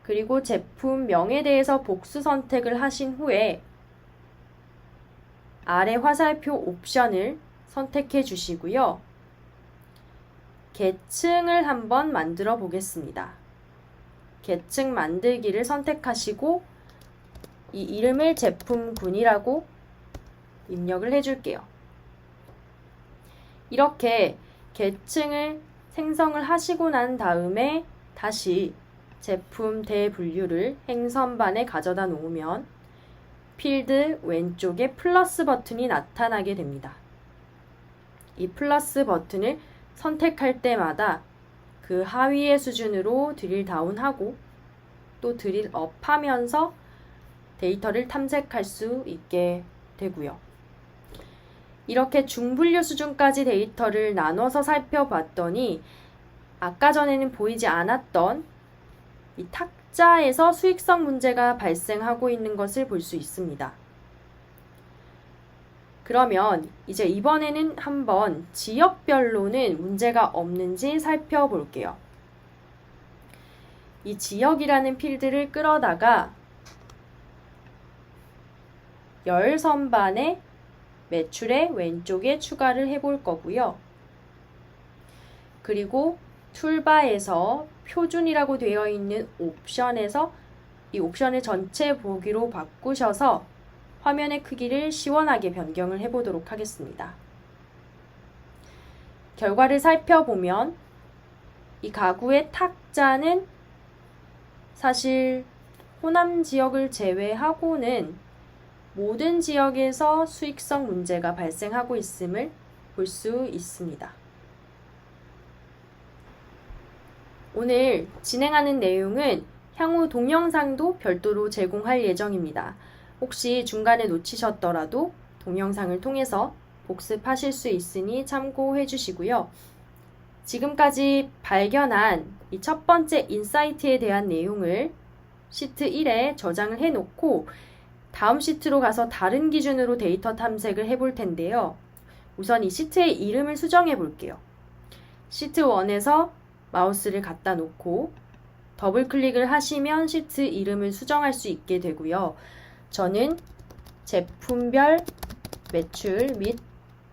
그리고 제품명에 대해서 복수 선택을 하신 후에 아래 화살표 옵션을 선택해 주시고요. 계층을 한번 만들어 보겠습니다. 계층 만들기를 선택하시고 이 이름을 제품군이라고 입력을 해줄게요. 이렇게 계층을 생성을 하시고 난 다음에 다시 제품 대분류를 행선반에 가져다 놓으면 필드 왼쪽에 플러스 버튼이 나타나게 됩니다. 이 플러스 버튼을 선택할 때마다 그 하위의 수준으로 드릴 다운하고 또 드릴 업하면서 데이터를 탐색할 수 있게 되고요. 이렇게 중분류 수준까지 데이터를 나눠서 살펴봤더니 아까 전에는 보이지 않았던 이 탁자에서 수익성 문제가 발생하고 있는 것을 볼 수 있습니다. 그러면 이제 이번에는 한번 지역별로는 문제가 없는지 살펴볼게요. 이 지역이라는 필드를 끌어다가 열 선반에 매출의 왼쪽에 추가를 해볼 거고요. 그리고 툴바에서 표준이라고 되어 있는 옵션에서 이 옵션을 전체 보기로 바꾸셔서 화면의 크기를 시원하게 변경을 해보도록 하겠습니다. 결과를 살펴보면 이 가구의 탁자는 사실 호남 지역을 제외하고는 모든 지역에서 수익성 문제가 발생하고 있음을 볼 수 있습니다. 오늘 진행하는 내용은 향후 동영상도 별도로 제공할 예정입니다. 혹시 중간에 놓치셨더라도 동영상을 통해서 복습하실 수 있으니 참고해 주시고요. 지금까지 발견한 이 첫 번째 인사이트에 대한 내용을 시트 1에 저장을 해 놓고 다음 시트로 가서 다른 기준으로 데이터 탐색을 해볼 텐데요. 우선 이 시트의 이름을 수정해 볼게요. 시트 1에서 마우스를 갖다 놓고 더블 클릭을 하시면 시트 이름을 수정할 수 있게 되고요. 저는 제품별 매출 및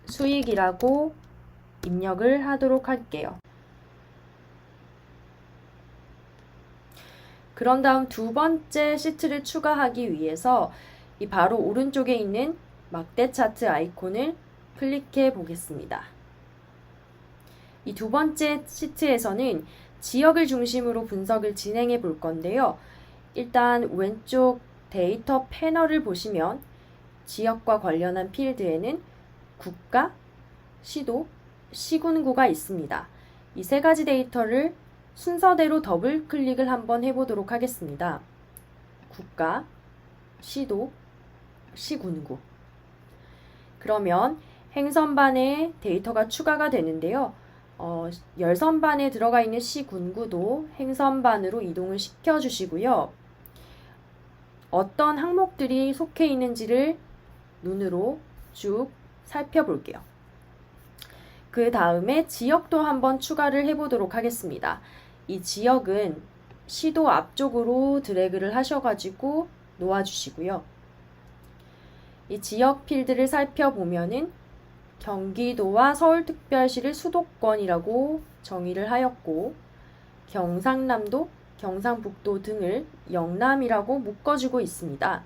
수익이라고 입력을 하도록 할게요. 그런 다음 두 번째 시트를 추가하기 위해서 이 바로 오른쪽에 있는 막대 차트 아이콘을 클릭해 보겠습니다. 이 두 번째 시트에서는 지역을 중심으로 분석을 진행해 볼 건데요. 일단 왼쪽 데이터 패널을 보시면 지역과 관련한 필드에는 국가, 시도, 시군구가 있습니다. 이 세 가지 데이터를 순서대로 더블 클릭을 한번 해보도록 하겠습니다. 국가, 시도, 시군구. 그러면 행선반에 데이터가 추가가 되는데요. 열선반에 들어가 있는 시군구도 행선반으로 이동을 시켜주시고요. 어떤 항목들이 속해 있는지를 눈으로 쭉 살펴볼게요. 그 다음에 지역도 한번 추가를 해보도록 하겠습니다. 이 지역은 시도 앞쪽으로 드래그를 하셔가지고 놓아주시고요. 이 지역 필드를 살펴보면은 경기도와 서울특별시를 수도권이라고 정의를 하였고 경상남도, 경상북도 등을 영남이라고 묶어주고 있습니다.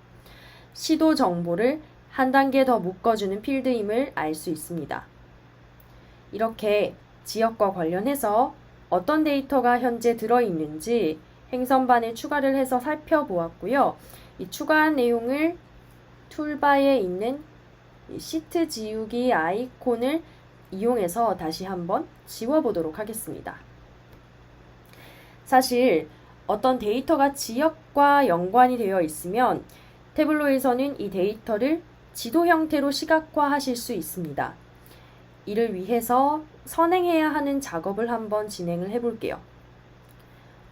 시도 정보를 한 단계 더 묶어주는 필드임을 알 수 있습니다. 이렇게 지역과 관련해서 어떤 데이터가 현재 들어있는지 행선반에 추가를 해서 살펴보았고요. 이 추가한 내용을 툴바에 있는 시트 지우기 아이콘을 이용해서 다시 한번 지워보도록 하겠습니다. 사실 어떤 데이터가 지역과 연관이 되어 있으면 태블로에서는 이 데이터를 지도 형태로 시각화하실 수 있습니다. 이를 위해서 선행해야 하는 작업을 한번 진행을 해볼게요.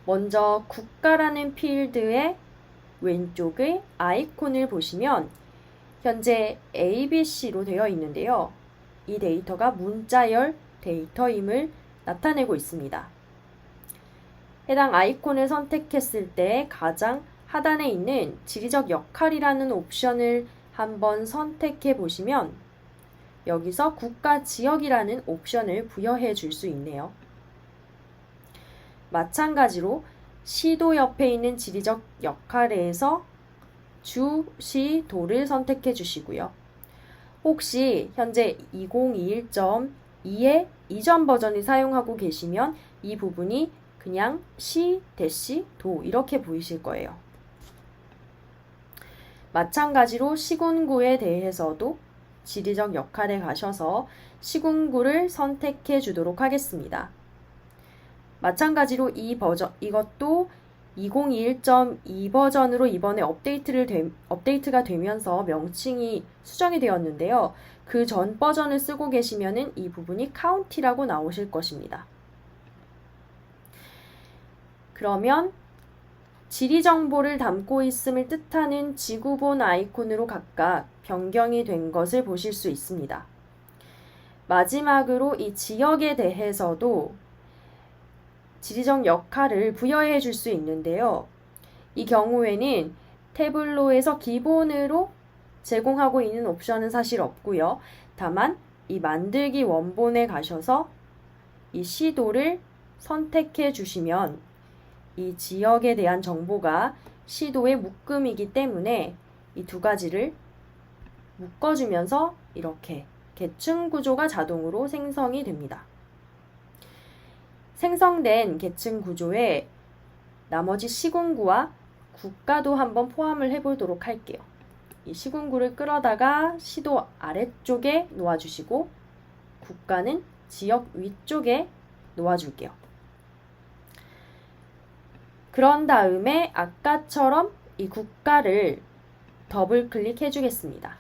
먼저 국가라는 필드의 왼쪽의 아이콘을 보시면 현재 ABC로 되어 있는데요. 이 데이터가 문자열 데이터임을 나타내고 있습니다. 해당 아이콘을 선택했을 때 가장 하단에 있는 지리적 역할이라는 옵션을 한번 선택해 보시면 여기서 국가 지역이라는 옵션을 부여해 줄 수 있네요. 마찬가지로 시도 옆에 있는 지리적 역할에서 주, 시, 도를 선택해 주시고요. 혹시 현재 2021.2의 이전 버전을 사용하고 계시면 이 부분이 그냥 시, 대시, 도 이렇게 보이실 거예요. 마찬가지로 시군구에 대해서도 지리적 역할에 가셔서 시군구를 선택해 주도록 하겠습니다. 마찬가지로 이것도 2021.2 버전으로 이번에 업데이트가 되면서 명칭이 수정이 되었는데요. 그 전 버전을 쓰고 계시면은 이 부분이 카운티라고 나오실 것입니다. 그러면 지리 정보를 담고 있음을 뜻하는 지구본 아이콘으로 각각 변경이 된 것을 보실 수 있습니다. 마지막으로 이 지역에 대해서도 지리적 역할을 부여해 줄 수 있는데요. 이 경우에는 태블로에서 기본으로 제공하고 있는 옵션은 사실 없고요. 다만 이 만들기 원본에 가셔서 이 시도를 선택해 주시면 이 지역에 대한 정보가 시도의 묶음이기 때문에 이 두 가지를 묶어주면서 이렇게 계층 구조가 자동으로 생성이 됩니다. 생성된 계층 구조에 나머지 시군구와 국가도 한번 포함을 해보도록 할게요. 이 시군구를 끌어다가 시도 아래쪽에 놓아주시고 국가는 지역 위쪽에 놓아줄게요. 그런 다음에 아까처럼 이 국가를 더블 클릭해 주겠습니다.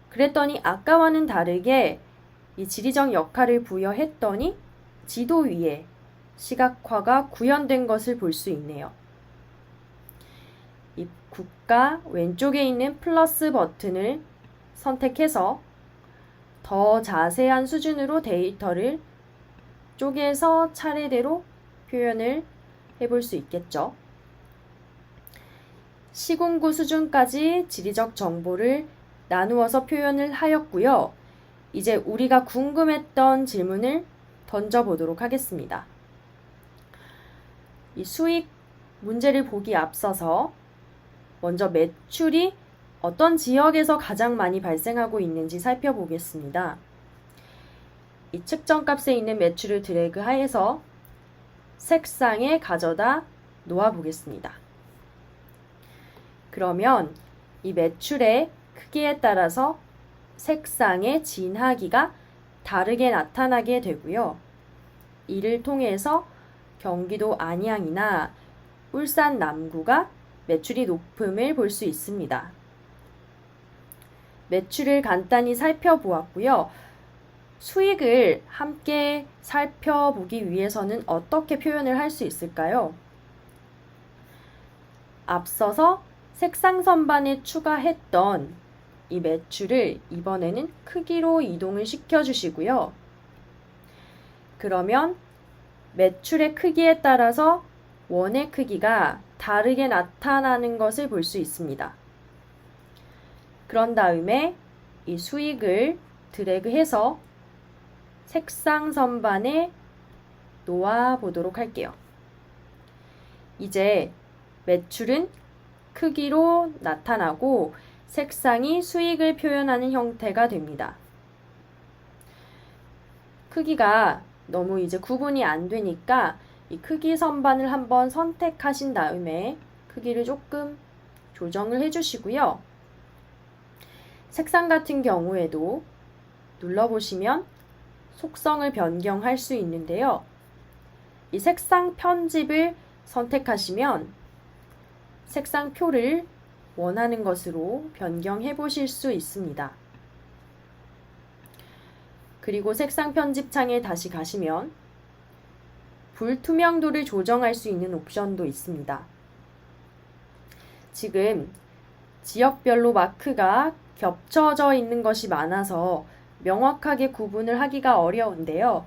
그랬더니 아까와는 다르게 이 지리적 역할을 부여했더니 지도 위에 시각화가 구현된 것을 볼 수 있네요. 이 국가 왼쪽에 있는 플러스 버튼을 선택해서 더 자세한 수준으로 데이터를 쪼개서 차례대로 표현을 해볼 수 있겠죠. 시군구 수준까지 지리적 정보를 나누어서 표현을 하였고요. 이제 우리가 궁금했던 질문을 던져보도록 하겠습니다. 이 수익 문제를 보기 앞서서 먼저 매출이 어떤 지역에서 가장 많이 발생하고 있는지 살펴보겠습니다. 이 측정값에 있는 매출을 드래그하여서 색상에 가져다 놓아 보겠습니다. 그러면 이 매출의 크기에 따라서 색상의 진하기가 다르게 나타나게 되고요. 이를 통해서 경기도 안양이나 울산 남구가 매출이 높음을 볼 수 있습니다. 매출을 간단히 살펴보았고요. 수익을 함께 살펴보기 위해서는 어떻게 표현을 할 수 있을까요? 앞서서 색상 선반에 추가했던 이 매출을 이번에는 크기로 이동을 시켜주시고요. 그러면 매출의 크기에 따라서 원의 크기가 다르게 나타나는 것을 볼 수 있습니다. 그런 다음에 이 수익을 드래그해서 색상 선반에 놓아 보도록 할게요. 이제 매출은 크기로 나타나고 색상이 수익을 표현하는 형태가 됩니다. 크기가 너무 이제 구분이 안 되니까 이 크기 선반을 한번 선택하신 다음에 크기를 조금 조정을 해주시고요. 색상 같은 경우에도 눌러보시면 속성을 변경할 수 있는데요. 이 색상 편집을 선택하시면 색상표를 원하는 것으로 변경해 보실 수 있습니다. 그리고 색상 편집 창에 다시 가시면 불투명도를 조정할 수 있는 옵션도 있습니다. 지금 지역별로 마크가 겹쳐져 있는 것이 많아서 명확하게 구분을 하기가 어려운데요.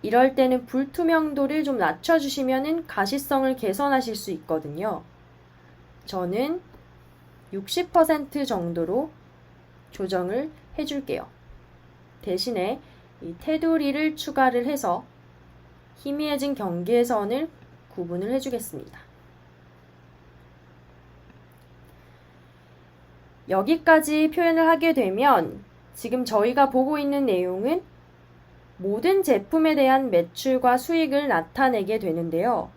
이럴 때는 불투명도를 좀 낮춰주시면 가시성을 개선하실 수 있거든요. 저는 60% 정도로 조정을 해줄게요. 대신에 이 테두리를 추가를 해서 희미해진 경계선을 구분을 해주겠습니다. 여기까지 표현을 하게 되면 지금 저희가 보고 있는 내용은 모든 제품에 대한 매출과 수익을 나타내게 되는데요.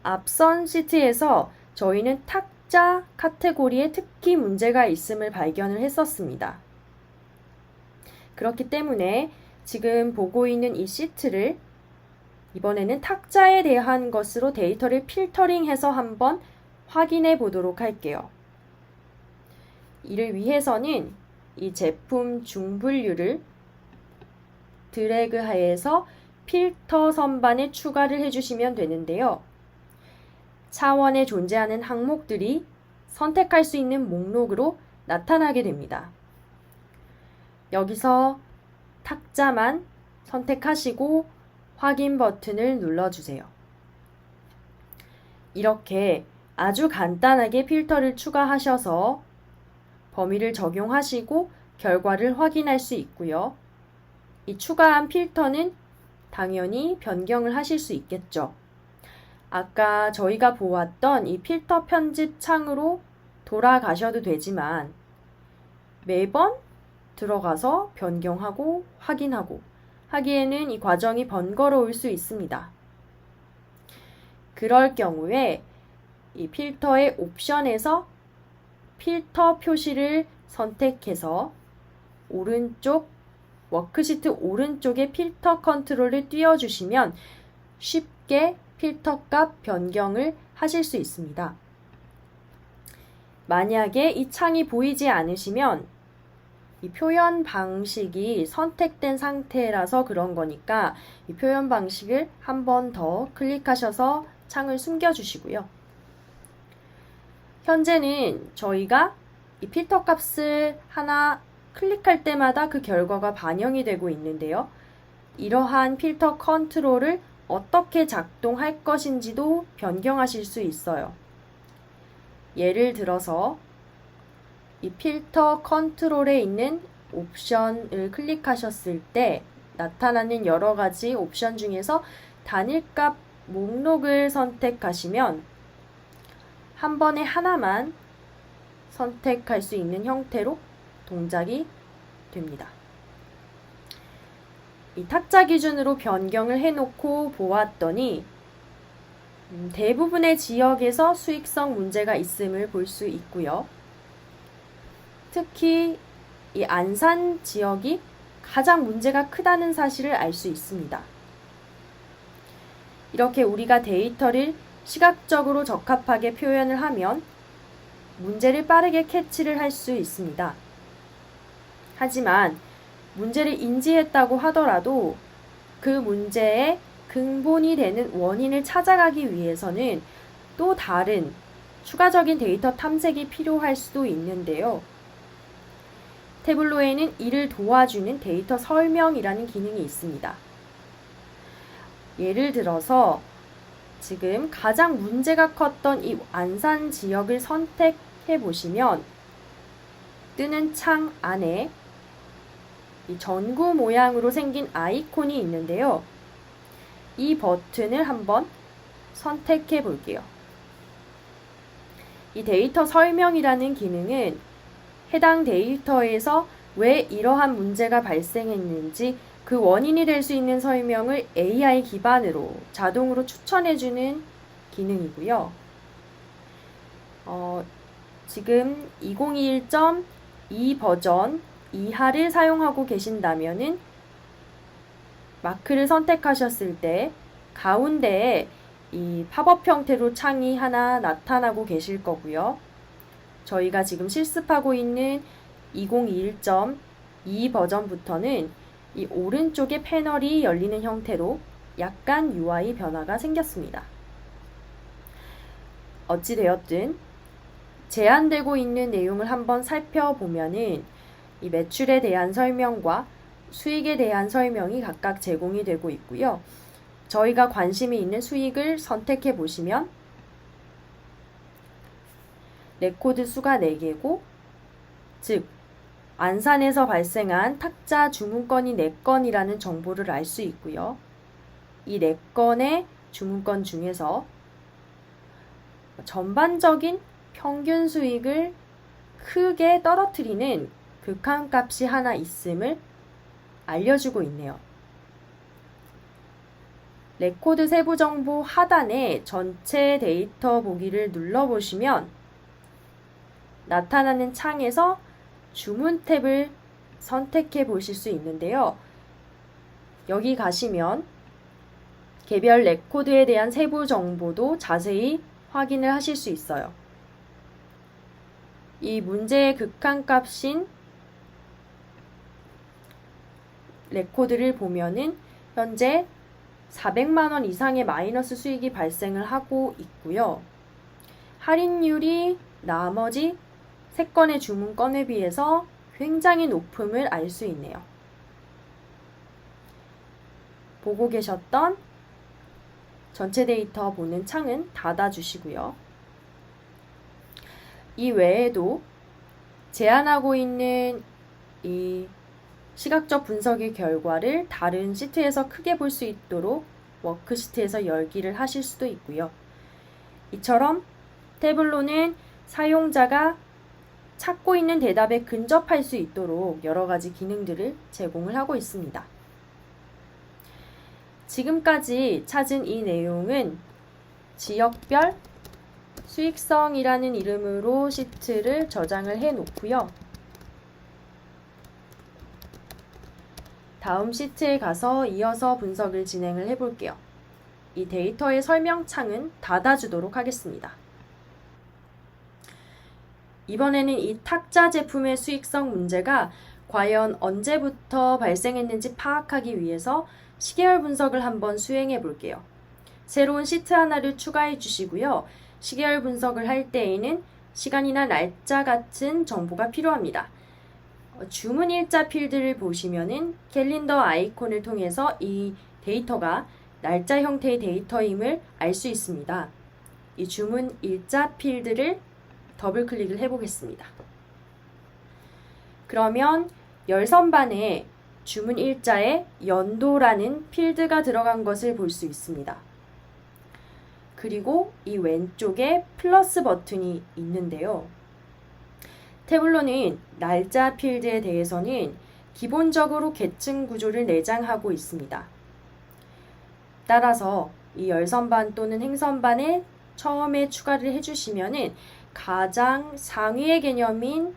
앞선 시트에서 저희는 탁자 카테고리에 특히 문제가 있음을 발견을 했었습니다. 그렇기 때문에 지금 보고 있는 이 시트를 이번에는 탁자에 대한 것으로 데이터를 필터링해서 한번 확인해 보도록 할게요. 이를 위해서는 이 제품 중분류를 드래그하여서 필터 선반에 추가를 해주시면 되는데요. 차원에 존재하는 항목들이 선택할 수 있는 목록으로 나타나게 됩니다. 여기서 탁자만 선택하시고 확인 버튼을 눌러주세요. 이렇게 아주 간단하게 필터를 추가하셔서 범위를 적용하시고 결과를 확인할 수 있고요. 이 추가한 필터는 당연히 변경을 하실 수 있겠죠. 아까 저희가 보았던 이 필터 편집 창으로 돌아가셔도 되지만 매번 들어가서 변경하고 확인하고 하기에는 이 과정이 번거로울 수 있습니다. 그럴 경우에 이 필터의 옵션에서 필터 표시를 선택해서 오른쪽 워크시트 오른쪽에 필터 컨트롤을 띄워주시면 쉽게 필터 값 변경을 하실 수 있습니다. 만약에 이 창이 보이지 않으시면 이 표현 방식이 선택된 상태라서 그런 거니까 이 표현 방식을 한 번 더 클릭하셔서 창을 숨겨주시고요. 현재는 저희가 이 필터 값을 하나 클릭할 때마다 그 결과가 반영이 되고 있는데요. 이러한 필터 컨트롤을 어떻게 작동할 것인지도 변경하실 수 있어요. 예를 들어서 이 필터 컨트롤에 있는 옵션을 클릭하셨을 때 나타나는 여러 가지 옵션 중에서 단일값 목록을 선택하시면 한 번에 하나만 선택할 수 있는 형태로 동작이 됩니다. 이 탁자 기준으로 변경을 해놓고 보았더니 대부분의 지역에서 수익성 문제가 있음을 볼 수 있고요. 특히 이 안산 지역이 가장 문제가 크다는 사실을 알 수 있습니다. 이렇게 우리가 데이터를 시각적으로 적합하게 표현을 하면 문제를 빠르게 캐치를 할 수 있습니다. 하지만 문제를 인지했다고 하더라도 그 문제의 근본이 되는 원인을 찾아가기 위해서는 또 다른 추가적인 데이터 탐색이 필요할 수도 있는데요. 태블로에는 이를 도와주는 데이터 설명이라는 기능이 있습니다. 예를 들어서 지금 가장 문제가 컸던 이 안산 지역을 선택해 보시면 뜨는 창 안에 이 전구 모양으로 생긴 아이콘이 있는데요. 이 버튼을 한번 선택해 볼게요. 이 데이터 설명이라는 기능은 해당 데이터에서 왜 이러한 문제가 발생했는지 그 원인이 될 수 있는 설명을 AI 기반으로 자동으로 추천해주는 기능이고요. 지금 2021.2 버전 이하를 사용하고 계신다면은 마크를 선택하셨을 때 가운데에 이 팝업 형태로 창이 하나 나타나고 계실 거고요. 저희가 지금 실습하고 있는 2021.2 버전부터는 이 오른쪽에 패널이 열리는 형태로 약간 UI 변화가 생겼습니다. 어찌되었든 제한되고 있는 내용을 한번 살펴보면은 이 매출에 대한 설명과 수익에 대한 설명이 각각 제공이 되고 있고요. 저희가 관심이 있는 수익을 선택해 보시면 레코드 수가 4개고, 즉 안산에서 발생한 탁자 주문건이 4건이라는 정보를 알 수 있고요. 이 4건의 주문건 중에서 전반적인 평균 수익을 크게 떨어뜨리는 극한값이 하나 있음을 알려주고 있네요. 레코드 세부 정보 하단에 전체 데이터 보기를 눌러보시면 나타나는 창에서 주문 탭을 선택해 보실 수 있는데요. 여기 가시면 개별 레코드에 대한 세부 정보도 자세히 확인을 하실 수 있어요. 이 문제의 극한값인 레코드를 보면은 현재 400만 원 이상의 마이너스 수익이 발생을 하고 있고요. 할인율이 나머지 3건의 주문건에 비해서 굉장히 높음을 알 수 있네요. 보고 계셨던 전체 데이터 보는 창은 닫아주시고요. 이 외에도 제안하고 있는 이 시각적 분석의 결과를 다른 시트에서 크게 볼 수 있도록 워크시트에서 열기를 하실 수도 있고요. 이처럼 태블로는 사용자가 찾고 있는 대답에 근접할 수 있도록 여러 가지 기능들을 제공을 하고 있습니다. 지금까지 찾은 이 내용은 지역별 수익성이라는 이름으로 시트를 저장을 해 놓고요. 다음 시트에 가서 이어서 분석을 진행을 해 볼게요. 이 데이터의 설명창은 닫아주도록 하겠습니다. 이번에는 이 탁자 제품의 수익성 문제가 과연 언제부터 발생했는지 파악하기 위해서 시계열 분석을 한번 수행해 볼게요. 새로운 시트 하나를 추가해 주시고요. 시계열 분석을 할 때에는 시간이나 날짜 같은 정보가 필요합니다. 주문 일자 필드를 보시면은 캘린더 아이콘을 통해서 이 데이터가 날짜 형태의 데이터임을 알 수 있습니다. 이 주문 일자 필드를 더블 클릭을 해보겠습니다. 그러면 열선반에 주문 일자에 연도라는 필드가 들어간 것을 볼 수 있습니다. 그리고 이 왼쪽에 플러스 버튼이 있는데요. 태블로는 날짜 필드에 대해서는 기본적으로 계층 구조를 내장하고 있습니다. 따라서 이 열선반 또는 행선반에 처음에 추가를 해주시면은 가장 상위의 개념인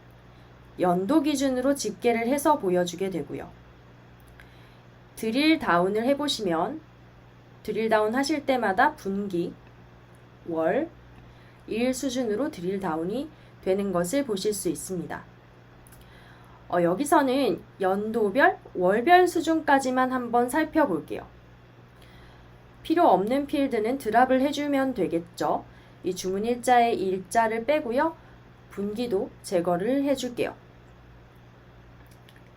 연도 기준으로 집계를 해서 보여주게 되고요. 드릴 다운을 해보시면 드릴 다운 하실 때마다 분기, 월, 일 수준으로 드릴 다운이 되는 것을 보실 수 있습니다. 여기서는 연도별, 월별 수준까지만 한번 살펴볼게요. 필요 없는 필드는 드랍을 해주면 되겠죠. 이 주문 일자의 일자를 빼고요. 분기도 제거를 해줄게요.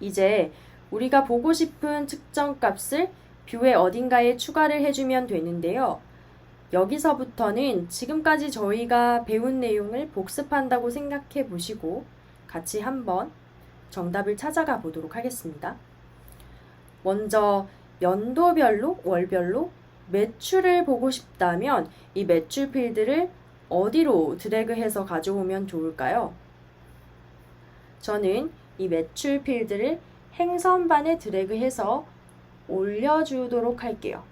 이제 우리가 보고 싶은 측정 값을 뷰의 어딘가에 추가를 해주면 되는데요. 여기서부터는 지금까지 저희가 배운 내용을 복습한다고 생각해 보시고 같이 한번 정답을 찾아가 보도록 하겠습니다. 먼저 연도별로, 월별로 매출을 보고 싶다면 이 매출 필드를 어디로 드래그해서 가져오면 좋을까요? 저는 이 매출 필드를 행선반에 드래그해서 올려주도록 할게요.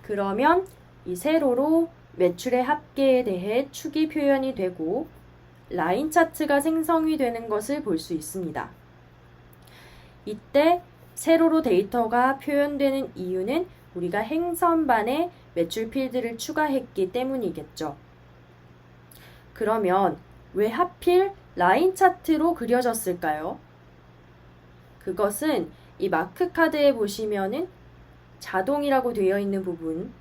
그러면 이 세로로 매출의 합계에 대해 축이 표현이 되고 라인 차트가 생성이 되는 것을 볼 수 있습니다. 이때 세로로 데이터가 표현되는 이유는 우리가 행선반에 매출 필드를 추가했기 때문이겠죠. 그러면 왜 하필 라인 차트로 그려졌을까요? 그것은 이 마크 카드에 보시면은 자동이라고 되어 있는 부분,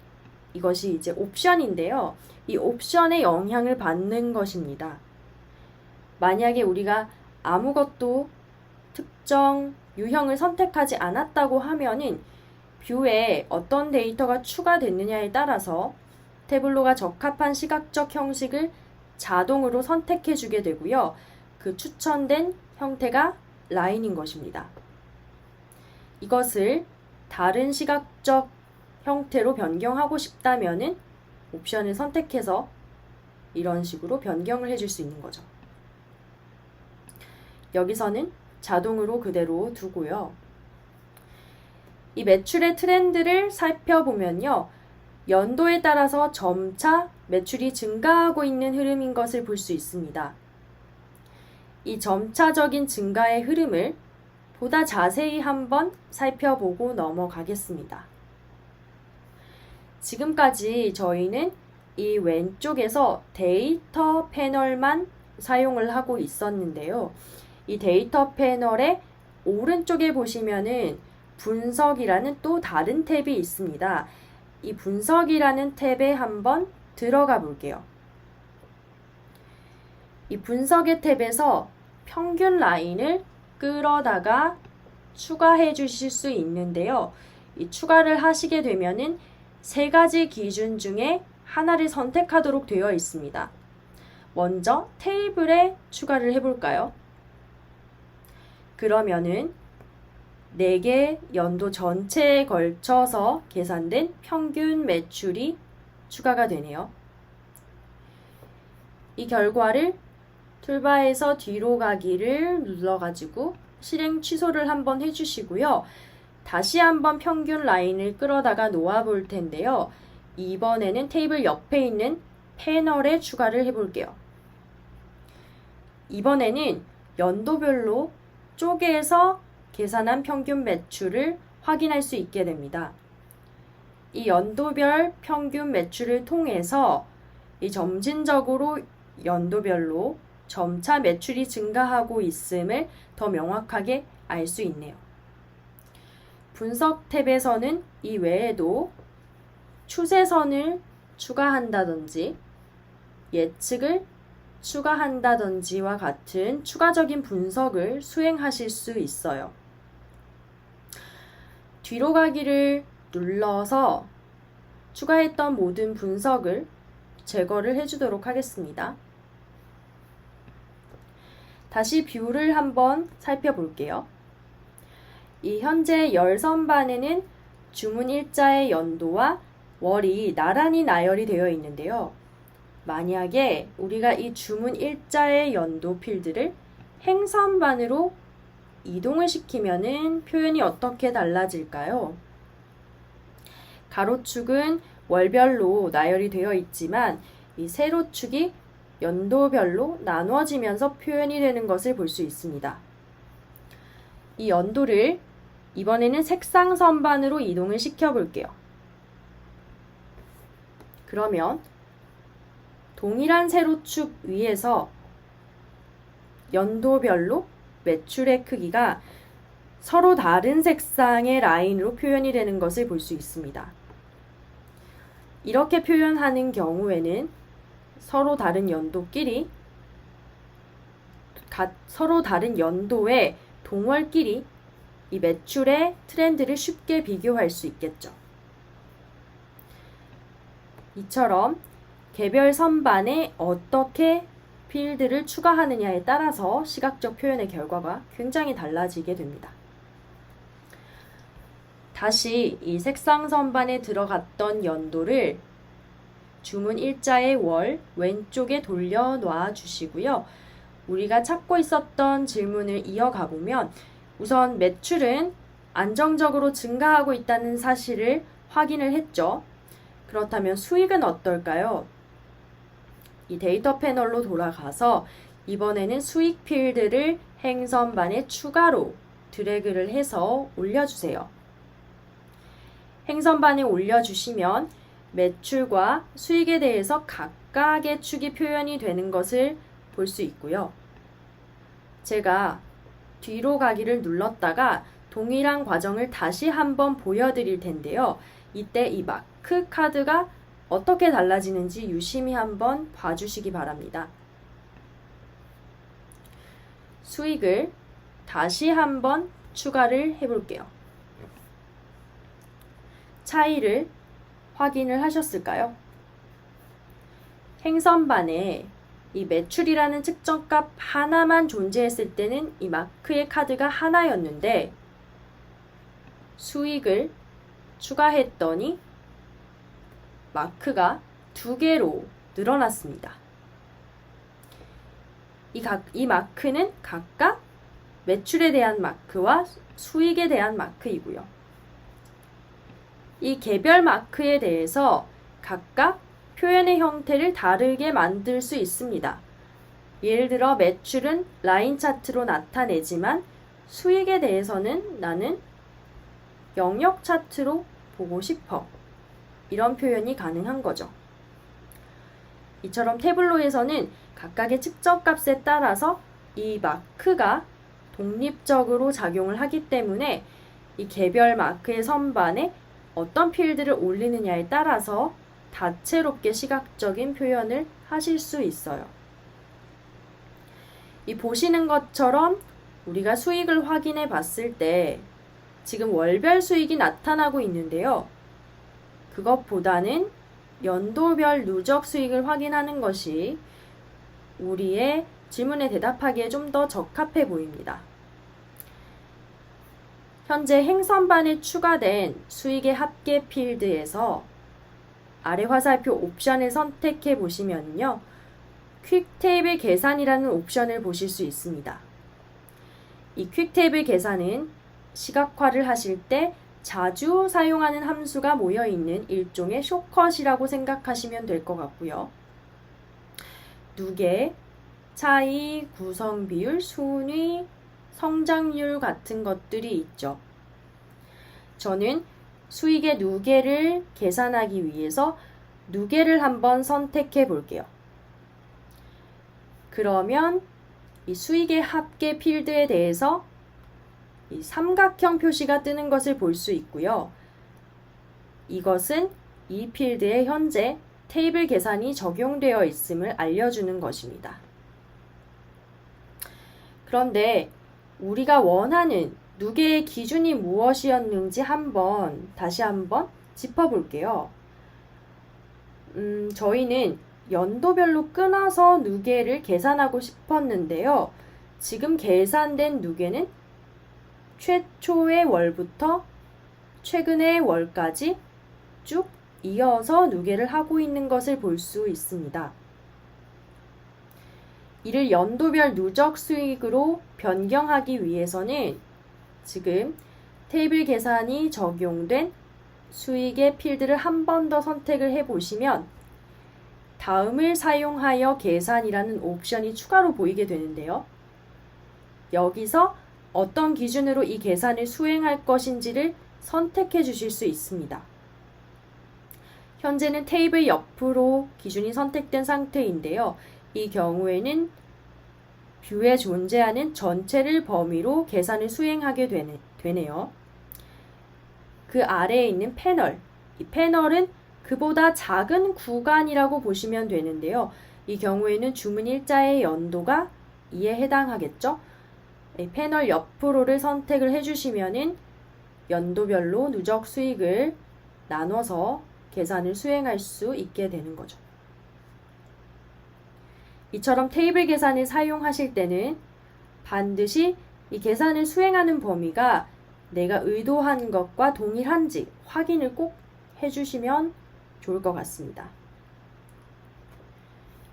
이것이 이제 옵션인데요. 이 옵션에 영향을 받는 것입니다. 만약에 우리가 아무것도 특정 유형을 선택하지 않았다고 하면은 뷰에 어떤 데이터가 추가됐느냐에 따라서 태블로가 적합한 시각적 형식을 자동으로 선택해 주게 되고요. 그 추천된 형태가 라인인 것입니다. 이것을 다른 시각적 형태로 변경하고 싶다면은 옵션을 선택해서 이런 식으로 변경을 해줄 수 있는 거죠. 여기서는 자동으로 그대로 두고요. 이 매출의 트렌드를 살펴보면요. 연도에 따라서 점차 매출이 증가하고 있는 흐름인 것을 볼 수 있습니다. 이 점차적인 증가의 흐름을 보다 자세히 한번 살펴보고 넘어가겠습니다. 지금까지 저희는 이 왼쪽에서 데이터 패널만 사용을 하고 있었는데요. 이 데이터 패널의 오른쪽에 보시면은 분석이라는 또 다른 탭이 있습니다. 이 분석이라는 탭에 한번 들어가 볼게요. 이 분석의 탭에서 평균 라인을 끌어다가 추가해 주실 수 있는데요. 이 추가를 하시게 되면은 세 가지 기준 중에 하나를 선택하도록 되어 있습니다. 먼저 테이블에 추가를 해볼까요? 그러면은 4개 연도 전체에 걸쳐서 계산된 평균 매출이 추가가 되네요. 이 결과를 툴바에서 뒤로 가기를 눌러가지고 실행 취소를 한번 해주시고요. 다시 한번 평균 라인을 끌어다가 놓아 볼 텐데요. 이번에는 테이블 옆에 있는 패널에 추가를 해볼게요. 이번에는 연도별로 쪼개서 계산한 평균 매출을 확인할 수 있게 됩니다. 이 연도별 평균 매출을 통해서 이 점진적으로 연도별로 점차 매출이 증가하고 있음을 더 명확하게 알 수 있네요. 분석 탭에서는 이 외에도 추세선을 추가한다든지 예측을 추가한다든지와 같은 추가적인 분석을 수행하실 수 있어요. 뒤로 가기를 눌러서 추가했던 모든 분석을 제거를 해주도록 하겠습니다. 다시 뷰를 한번 살펴볼게요. 이 현재 열선반에는 주문 일자의 연도와 월이 나란히 나열이 되어 있는데요. 만약에 우리가 이 주문 일자의 연도 필드를 행선반으로 이동을 시키면은 표현이 어떻게 달라질까요? 가로축은 월별로 나열이 되어 있지만 이 세로축이 연도별로 나누어지면서 표현이 되는 것을 볼 수 있습니다. 이 연도를 이번에는 색상 선반으로 이동을 시켜볼게요. 그러면 동일한 세로축 위에서 연도별로 매출의 크기가 서로 다른 색상의 라인으로 표현이 되는 것을 볼 수 있습니다. 이렇게 표현하는 경우에는 서로 다른 연도끼리 서로 다른 연도의 동월끼리 이 매출의 트렌드를 쉽게 비교할 수 있겠죠. 이처럼 개별 선반에 어떻게 필드를 추가하느냐에 따라서 시각적 표현의 결과가 굉장히 달라지게 됩니다. 다시 이 색상 선반에 들어갔던 연도를 주문 일자의 월 왼쪽에 돌려 놔 주시고요. 우리가 찾고 있었던 질문을 이어가 보면 우선 매출은 안정적으로 증가하고 있다는 사실을 확인을 했죠. 그렇다면 수익은 어떨까요? 이 데이터 패널로 돌아가서 이번에는 수익 필드를 행선반에 추가로 드래그를 해서 올려주세요. 행선반에 올려주시면 매출과 수익에 대해서 각각의 축이 표현이 되는 것을 볼 수 있고요. 제가 뒤로 가기를 눌렀다가 동일한 과정을 다시 한번 보여드릴 텐데요. 이때 이 마크 카드가 어떻게 달라지는지 유심히 한번 봐주시기 바랍니다. 수익을 다시 한번 추가를 해볼게요. 차이를 확인을 하셨을까요? 행선반에 이 매출이라는 측정값 하나만 존재했을 때는 이 마크의 카드가 하나였는데 수익을 추가했더니 마크가 2개로 늘어났습니다. 이 마크는 각각 매출에 대한 마크와 수익에 대한 마크이고요. 이 개별 마크에 대해서 각각 표현의 형태를 다르게 만들 수 있습니다. 예를 들어 매출은 라인 차트로 나타내지만 수익에 대해서는 나는 영역 차트로 보고 싶어. 이런 표현이 가능한 거죠. 이처럼 태블로에서는 각각의 측정값에 따라서 이 마크가 독립적으로 작용을 하기 때문에 이 개별 마크의 선반에 어떤 필드를 올리느냐에 따라서 다채롭게 시각적인 표현을 하실 수 있어요. 이 보시는 것처럼 우리가 수익을 확인해 봤을 때 지금 월별 수익이 나타나고 있는데요. 그것보다는 연도별 누적 수익을 확인하는 것이 우리의 질문에 대답하기에 좀 더 적합해 보입니다. 현재 행선반에 추가된 수익의 합계 필드에서 아래 화살표 옵션을 선택해 보시면요. 퀵테이블 계산이라는 옵션을 보실 수 있습니다. 이 퀵테이블 계산은 시각화를 하실 때 자주 사용하는 함수가 모여있는 일종의 숏컷이라고 생각하시면 될 것 같고요. 누계, 차이, 구성 비율, 순위, 성장률 같은 것들이 있죠. 저는 수익의 누계를 계산하기 위해서 누계를 한번 선택해 볼게요. 그러면 이 수익의 합계 필드에 대해서 이 삼각형 표시가 뜨는 것을 볼 수 있고요. 이것은 이 필드에 현재 테이블 계산이 적용되어 있음을 알려주는 것입니다. 그런데 우리가 원하는 누계의 기준이 무엇이었는지 다시 한번 짚어볼게요. 저희는 연도별로 끊어서 누계를 계산하고 싶었는데요. 지금 계산된 누계는 최초의 월부터 최근의 월까지 쭉 이어서 누계를 하고 있는 것을 볼 수 있습니다. 이를 연도별 누적 수익으로 변경하기 위해서는 지금 테이블 계산이 적용된 수익의 필드를 한 번 더 선택을 해보시면 다음을 사용하여 계산이라는 옵션이 추가로 보이게 되는데요. 여기서 어떤 기준으로 이 계산을 수행할 것인지를 선택해 주실 수 있습니다. 현재는 테이블 옆으로 기준이 선택된 상태인데요. 이 경우에는 뷰에 존재하는 전체를 범위로 계산을 수행하게 되네요. 그 아래에 있는 패널, 이 패널은 그보다 작은 구간이라고 보시면 되는데요. 이 경우에는 주문 일자의 연도가 이에 해당하겠죠. 패널 옆으로를 선택을 해주시면은 연도별로 누적 수익을 나눠서 계산을 수행할 수 있게 되는 거죠. 이처럼 테이블 계산을 사용하실 때는 반드시 이 계산을 수행하는 범위가 내가 의도한 것과 동일한지 확인을 꼭 해주시면 좋을 것 같습니다.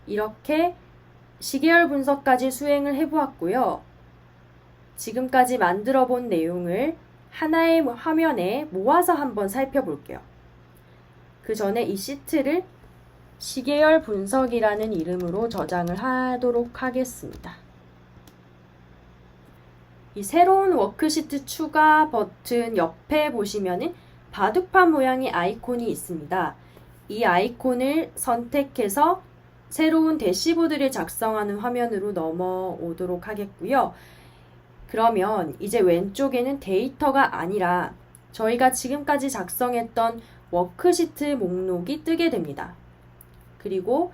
이렇게 시계열 분석까지 수행을 해보았고요. 지금까지 만들어 본 내용을 하나의 화면에 모아서 한번 살펴볼게요. 그 전에 이 시트를 시계열 분석이라는 이름으로 저장을 하도록 하겠습니다. 이 새로운 워크시트 추가 버튼 옆에 보시면은 바둑판 모양의 아이콘이 있습니다. 이 아이콘을 선택해서 새로운 대시보드를 작성하는 화면으로 넘어오도록 하겠고요. 그러면 이제 왼쪽에는 데이터가 아니라 저희가 지금까지 작성했던 워크시트 목록이 뜨게 됩니다. 그리고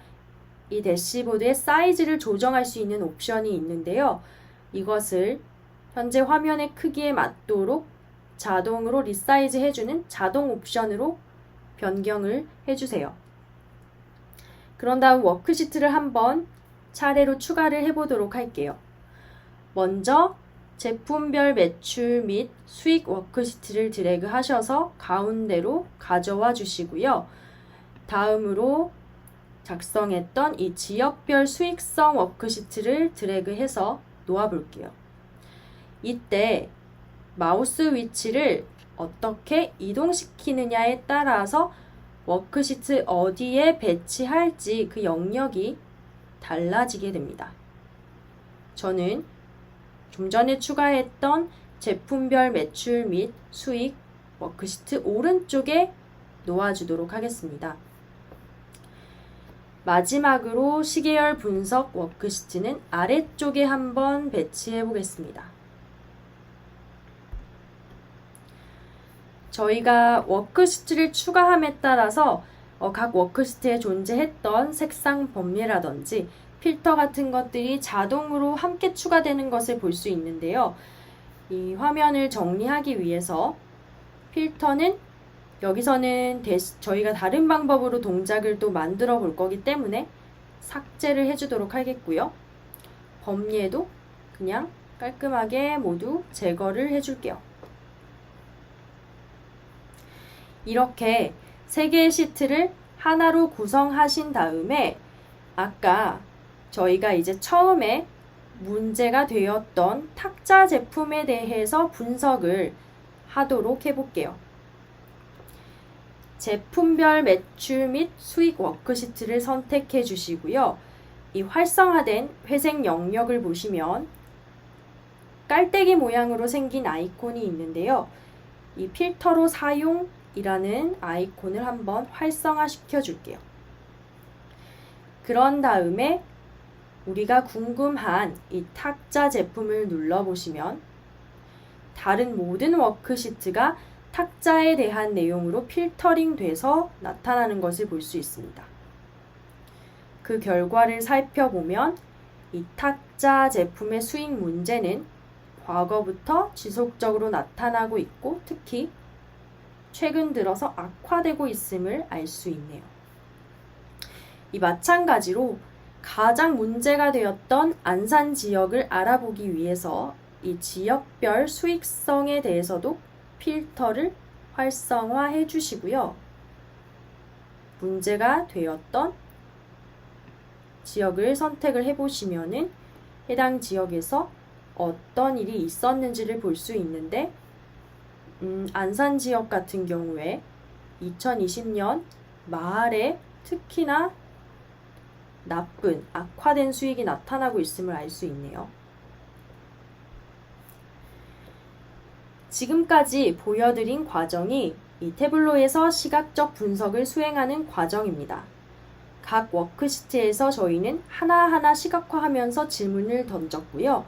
이 대시보드의 사이즈를 조정할 수 있는 옵션이 있는데요. 이것을 현재 화면의 크기에 맞도록 자동으로 리사이즈 해주는 자동 옵션으로 변경을 해주세요. 그런 다음 워크시트를 한번 차례로 추가를 해보도록 할게요. 먼저 제품별 매출 및 수익 워크시트를 드래그 하셔서 가운데로 가져와 주시고요. 다음으로 작성했던 이 지역별 수익성 워크시트를 드래그해서 놓아볼게요. 이때 마우스 위치를 어떻게 이동시키느냐에 따라서 워크시트 어디에 배치할지 그 영역이 달라지게 됩니다. 저는 좀 전에 추가했던 제품별 매출 및 수익 워크시트 오른쪽에 놓아주도록 하겠습니다. 마지막으로 시계열 분석 워크시트는 아래쪽에 한번 배치해 보겠습니다. 저희가 워크시트를 추가함에 따라서 각 워크시트에 존재했던 색상 범위라든지 필터 같은 것들이 자동으로 함께 추가되는 것을 볼 수 있는데요. 이 화면을 정리하기 위해서 필터는 여기서는 저희가 다른 방법으로 동작을 또 만들어 볼 거기 때문에 삭제를 해주도록 하겠고요. 범위에도 그냥 깔끔하게 모두 제거를 해줄게요. 이렇게 3개의 시트를 하나로 구성하신 다음에 아까 저희가 이제 처음에 문제가 되었던 탁자 제품에 대해서 분석을 하도록 해볼게요. 제품별 매출 및 수익 워크시트를 선택해 주시고요. 이 활성화된 회색 영역을 보시면 깔때기 모양으로 생긴 아이콘이 있는데요. 이 필터로 사용이라는 아이콘을 한번 활성화 시켜 줄게요. 그런 다음에 우리가 궁금한 이 탁자 제품을 눌러보시면 다른 모든 워크시트가 탁자에 대한 내용으로 필터링 돼서 나타나는 것을 볼 수 있습니다. 그 결과를 살펴보면 이 탁자 제품의 수익 문제는 과거부터 지속적으로 나타나고 있고 특히 최근 들어서 악화되고 있음을 알 수 있네요. 이 마찬가지로 가장 문제가 되었던 안산 지역을 알아보기 위해서 이 지역별 수익성에 대해서도 필터를 활성화해 주시고요. 문제가 되었던 지역을 선택을 해보시면은 해당 지역에서 어떤 일이 있었는지를 볼 수 있는데 안산 지역 같은 경우에 2020년 말에 특히나 나쁜, 악화된 수익이 나타나고 있음을 알 수 있네요. 지금까지 보여드린 과정이 이 태블로에서 시각적 분석을 수행하는 과정입니다. 각 워크시트에서 저희는 하나하나 시각화하면서 질문을 던졌고요.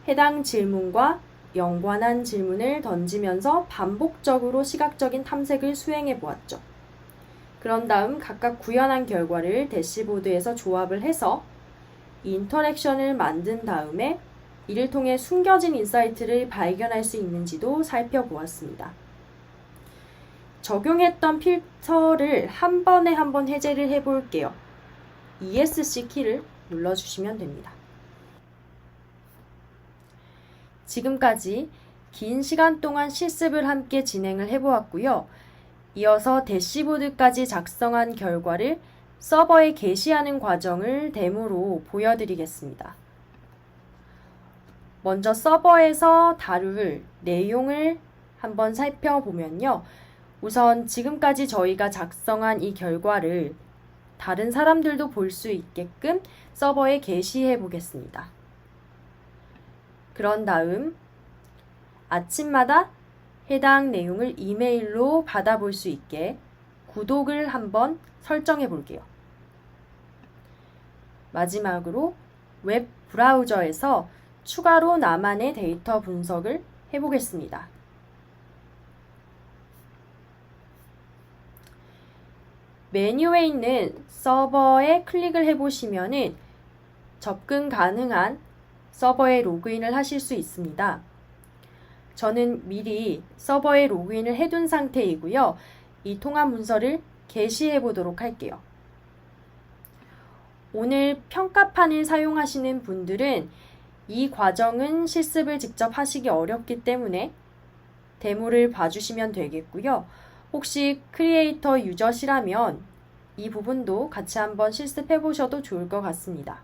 해당 질문과 연관한 질문을 던지면서 반복적으로 시각적인 탐색을 수행해 보았죠. 그런 다음 각각 구현한 결과를 대시보드에서 조합을 해서 인터랙션을 만든 다음에 이를 통해 숨겨진 인사이트를 발견할 수 있는지도 살펴보았습니다. 적용했던 필터를 한 번에 한 번 해제를 해볼게요. ESC 키를 눌러주시면 됩니다. 지금까지 긴 시간 동안 실습을 함께 진행을 해보았고요. 이어서 대시보드까지 작성한 결과를 서버에 게시하는 과정을 데모로 보여드리겠습니다. 먼저 서버에서 다룰 내용을 한번 살펴보면요. 우선 지금까지 저희가 작성한 이 결과를 다른 사람들도 볼 수 있게끔 서버에 게시해 보겠습니다. 그런 다음 아침마다 해당 내용을 이메일로 받아볼 수 있게 구독을 한번 설정해 볼게요. 마지막으로 웹 브라우저에서 추가로 나만의 데이터 분석을 해보겠습니다. 메뉴에 있는 서버에 클릭을 해보시면은 접근 가능한 서버에 로그인을 하실 수 있습니다. 저는 미리 서버에 로그인을 해둔 상태이고요. 이 통합 문서를 게시해 보도록 할게요. 오늘 평가판을 사용하시는 분들은 이 과정은 실습을 직접 하시기 어렵기 때문에 데모를 봐주시면 되겠고요. 혹시 크리에이터 유저시라면 이 부분도 같이 한번 실습해 보셔도 좋을 것 같습니다.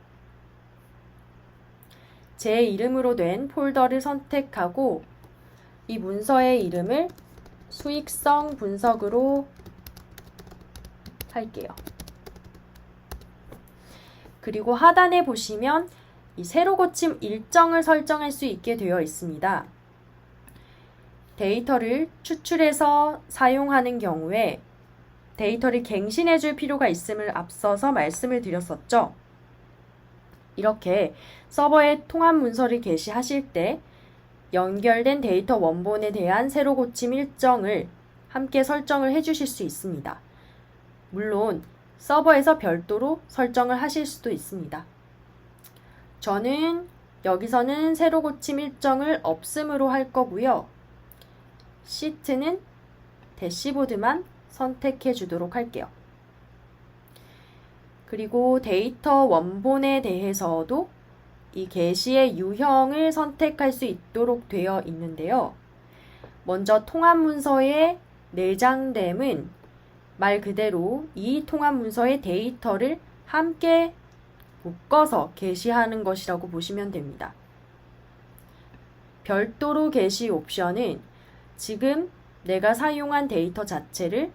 제 이름으로 된 폴더를 선택하고 이 문서의 이름을 수익성 분석으로 할게요. 그리고 하단에 보시면 이 세로 고침 일정을 설정할 수 있게 되어 있습니다. 데이터를 추출해서 사용하는 경우에 데이터를 갱신해 줄 필요가 있음을 앞서서 말씀을 드렸었죠. 이렇게 서버에 통합 문서를 게시하실 때 연결된 데이터 원본에 대한 세로 고침 일정을 함께 설정을 해 주실 수 있습니다. 물론 서버에서 별도로 설정을 하실 수도 있습니다. 저는 여기서는 세로 고침 일정을 없음으로 할 거고요. 시트는 대시보드만 선택해 주도록 할게요. 그리고 데이터 원본에 대해서도 이 게시의 유형을 선택할 수 있도록 되어 있는데요. 먼저 통합 문서의 내장됨은 말 그대로 이 통합 문서의 데이터를 함께 묶어서 게시하는 것이라고 보시면 됩니다. 별도로 게시 옵션은 지금 내가 사용한 데이터 자체를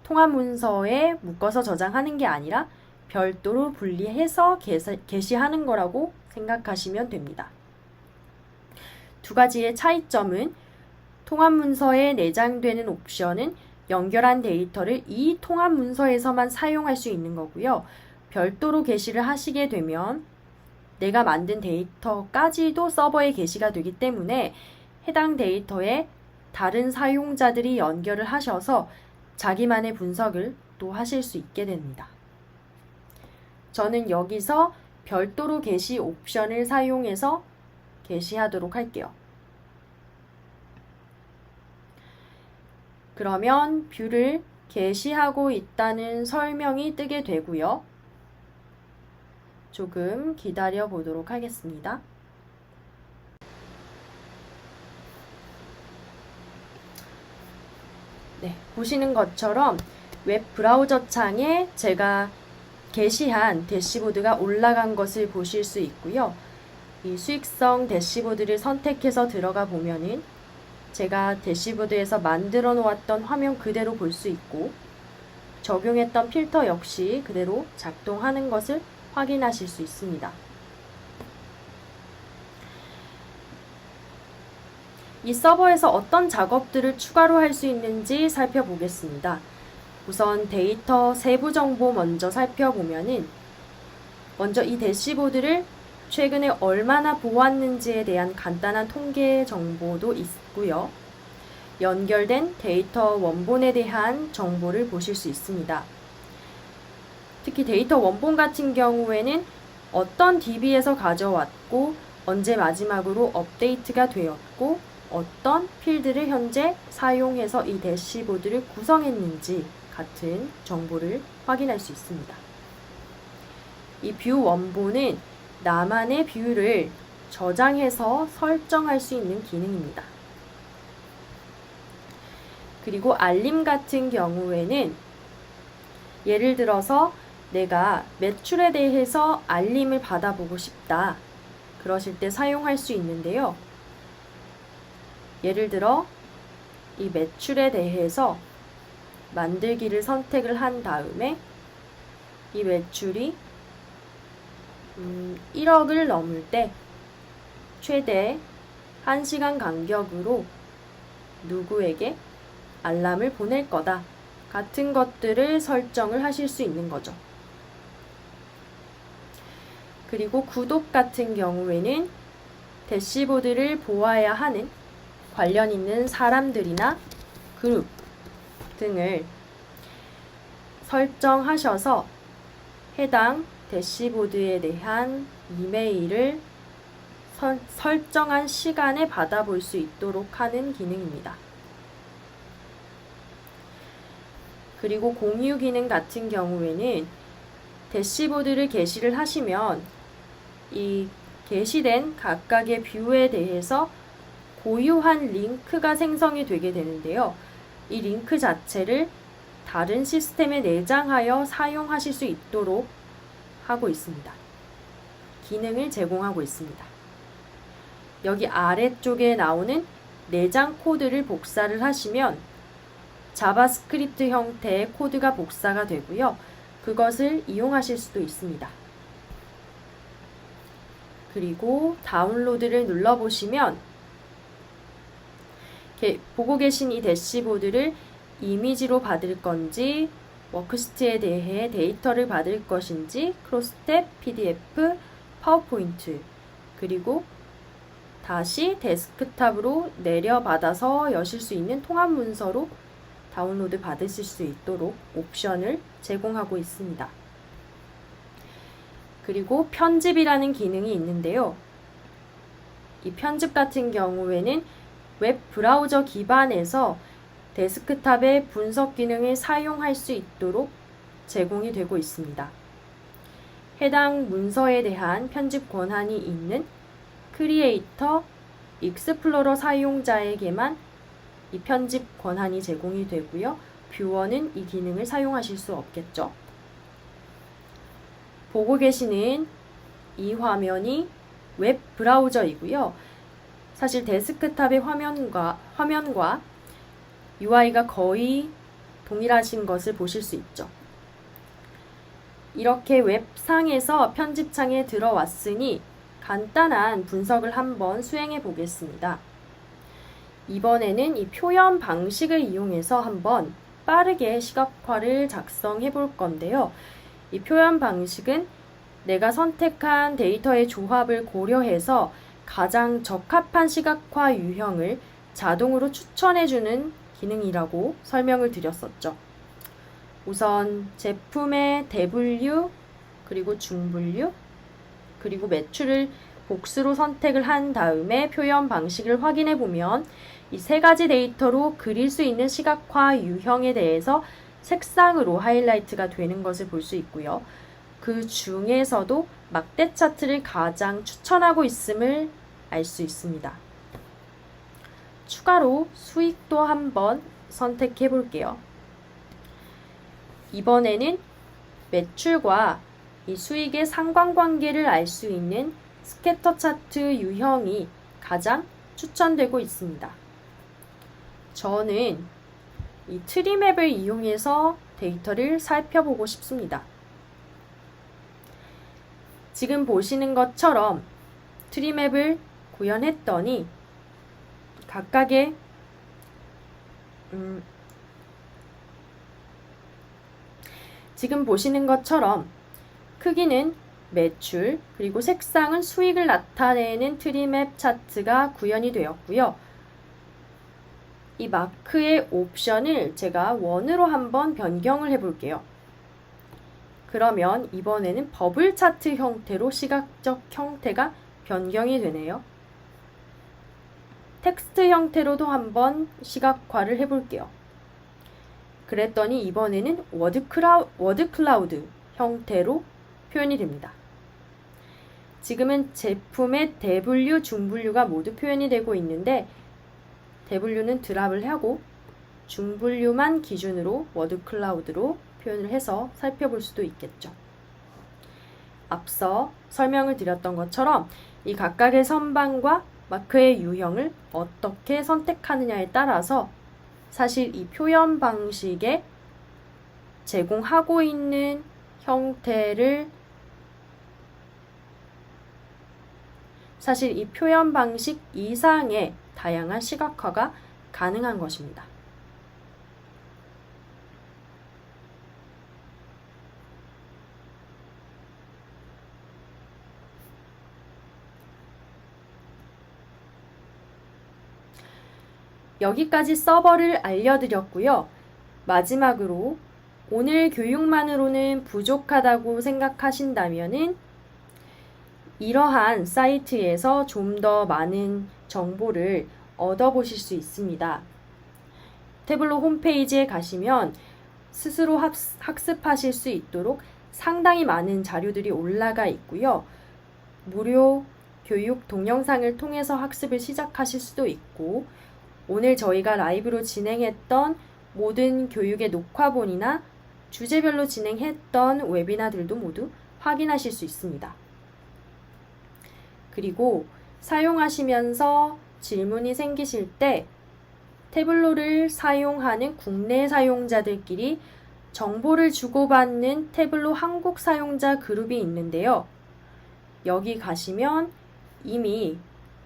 통합 문서에 묶어서 저장하는 게 아니라 별도로 분리해서 게시하는 거라고 생각하시면 됩니다. 두 가지의 차이점은 통합 문서에 내장되는 옵션은 연결한 데이터를 이 통합 문서에서만 사용할 수 있는 거고요. 별도로 게시를 하시게 되면 내가 만든 데이터까지도 서버에 게시가 되기 때문에 해당 데이터에 다른 사용자들이 연결을 하셔서 자기만의 분석을 또 하실 수 있게 됩니다. 저는 여기서 별도로 게시 옵션을 사용해서 게시하도록 할게요. 그러면 뷰를 게시하고 있다는 설명이 뜨게 되고요. 조금 기다려 보도록 하겠습니다. 네, 보시는 것처럼 웹 브라우저 창에 제가 게시한 대시보드가 올라간 것을 보실 수 있고요. 이 수익성 대시보드를 선택해서 들어가 보면은 제가 대시보드에서 만들어 놓았던 화면 그대로 볼 수 있고 적용했던 필터 역시 그대로 작동하는 것을 확인하실 수 있습니다. 이 서버에서 어떤 작업들을 추가로 할 수 있는지 살펴보겠습니다. 우선 데이터 세부 정보 먼저 살펴보면은 먼저 이 대시보드를 최근에 얼마나 보았는지에 대한 간단한 통계 정보도 있고요. 연결된 데이터 원본에 대한 정보를 보실 수 있습니다. 특히 데이터 원본 같은 경우에는 어떤 DB에서 가져왔고 언제 마지막으로 업데이트가 되었고 어떤 필드를 현재 사용해서 이 대시보드를 구성했는지 같은 정보를 확인할 수 있습니다. 이 뷰 원본은 나만의 뷰를 저장해서 설정할 수 있는 기능입니다. 그리고 알림 같은 경우에는 예를 들어서 내가 매출에 대해서 알림을 받아보고 싶다. 그러실 때 사용할 수 있는데요. 예를 들어 이 매출에 대해서 만들기를 선택을 한 다음에 이 매출이 1억을 넘을 때 최대 1시간 간격으로 누구에게 알람을 보낼 거다 같은 것들을 설정을 하실 수 있는 거죠. 그리고 구독 같은 경우에는 대시보드를 보아야 하는 관련 있는 사람들이나 그룹 등을 설정하셔서 해당 대시보드에 대한 이메일을 설정한 시간에 받아볼 수 있도록 하는 기능입니다. 그리고 공유 기능 같은 경우에는 대시보드를 게시를 하시면 이 게시된 각각의 뷰에 대해서 고유한 링크가 생성이 되게 되는데요. 이 링크 자체를 다른 시스템에 내장하여 사용하실 수 있도록 하고 있습니다. 기능을 제공하고 있습니다. 여기 아래쪽에 나오는 내장 코드를 복사를 하시면 자바스크립트 형태의 코드가 복사가 되고요. 그것을 이용하실 수도 있습니다. 그리고 다운로드를 눌러보시면 보고 계신 이 대시보드를 이미지로 받을 건지 워크시트에 대해 데이터를 받을 것인지 크로스탭, PDF, 파워포인트 그리고 다시 데스크탑으로 내려받아서 여실 수 있는 통합 문서로 다운로드 받으실 수 있도록 옵션을 제공하고 있습니다. 그리고 편집이라는 기능이 있는데요. 이 편집 같은 경우에는 웹 브라우저 기반에서 데스크탑의 분석 기능을 사용할 수 있도록 제공이 되고 있습니다. 해당 문서에 대한 편집 권한이 있는 크리에이터, 익스플로러 사용자에게만 이 편집 권한이 제공이 되고요. 뷰어는 이 기능을 사용하실 수 없겠죠. 보고 계시는 이 화면이 웹 브라우저이고요. 사실 데스크탑의 화면과 UI가 거의 동일하신 것을 보실 수 있죠. 이렇게 웹상에서 편집창에 들어왔으니 간단한 분석을 한번 수행해 보겠습니다. 이번에는 이 표현 방식을 이용해서 한번 빠르게 시각화를 작성해 볼 건데요. 이 표현 방식은 내가 선택한 데이터의 조합을 고려해서 가장 적합한 시각화 유형을 자동으로 추천해주는 기능이라고 설명을 드렸었죠. 우선 제품의 대분류, 그리고 중분류, 그리고 매출을 복수로 선택을 한 다음에 표현 방식을 확인해 보면 이 세 가지 데이터로 그릴 수 있는 시각화 유형에 대해서 색상으로 하이라이트가 되는 것을 볼 수 있고요. 그 중에서도 막대 차트를 가장 추천하고 있음을 알 수 있습니다. 추가로 수익도 한번 선택해 볼게요. 이번에는 매출과 이 수익의 상관관계를 알 수 있는 스캐터 차트 유형이 가장 추천되고 있습니다. 저는 이 트리맵을 이용해서 데이터를 살펴보고 싶습니다. 지금 보시는 것처럼 트리맵을 구현했더니 각각의 지금 보시는 것처럼 크기는 매출, 그리고 색상은 수익을 나타내는 트리맵 차트가 구현이 되었고요. 이 마크의 옵션을 제가 원으로 한번 변경을 해볼게요. 그러면 이번에는 버블 차트 형태로 시각적 형태가 변경이 되네요. 텍스트 형태로도 한번 시각화를 해볼게요. 그랬더니 이번에는 워드 클라우드 형태로 표현이 됩니다. 지금은 제품의 대분류, 중분류가 모두 표현이 되고 있는데 대분류는 드랍을 하고 중분류만 기준으로 워드 클라우드로 표현을 해서 살펴볼 수도 있겠죠. 앞서 설명을 드렸던 것처럼 이 각각의 선반과 마크의 유형을 어떻게 선택하느냐에 따라서 사실 이 표현 방식에 제공하고 있는 형태를 사실 이 표현 방식 이상의 다양한 시각화가 가능한 것입니다. 여기까지 서버를 알려드렸고요. 마지막으로 오늘 교육만으로는 부족하다고 생각하신다면은 이러한 사이트에서 좀 더 많은 정보를 얻어보실 수 있습니다. 태블로 홈페이지에 가시면 스스로 학습하실 수 있도록 상당히 많은 자료들이 올라가 있고요. 무료 교육 동영상을 통해서 학습을 시작하실 수도 있고 오늘 저희가 라이브로 진행했던 모든 교육의 녹화본이나 주제별로 진행했던 웨비나들도 모두 확인하실 수 있습니다. 그리고 사용하시면서 질문이 생기실 때 태블로를 사용하는 국내 사용자들끼리 정보를 주고받는 태블로 한국 사용자 그룹이 있는데요. 여기 가시면 이미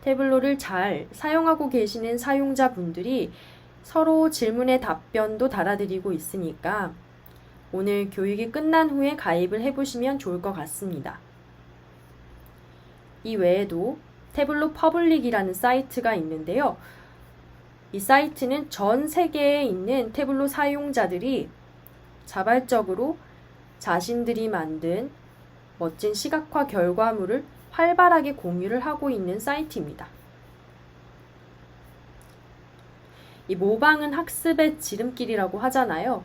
태블로를 잘 사용하고 계시는 사용자분들이 서로 질문의 답변도 달아드리고 있으니까 오늘 교육이 끝난 후에 가입을 해보시면 좋을 것 같습니다. 이 외에도 태블로 퍼블릭이라는 사이트가 있는데요. 이 사이트는 전 세계에 있는 태블로 사용자들이 자발적으로 자신들이 만든 멋진 시각화 결과물을 활발하게 공유를 하고 있는 사이트입니다. 이 모방은 학습의 지름길이라고 하잖아요.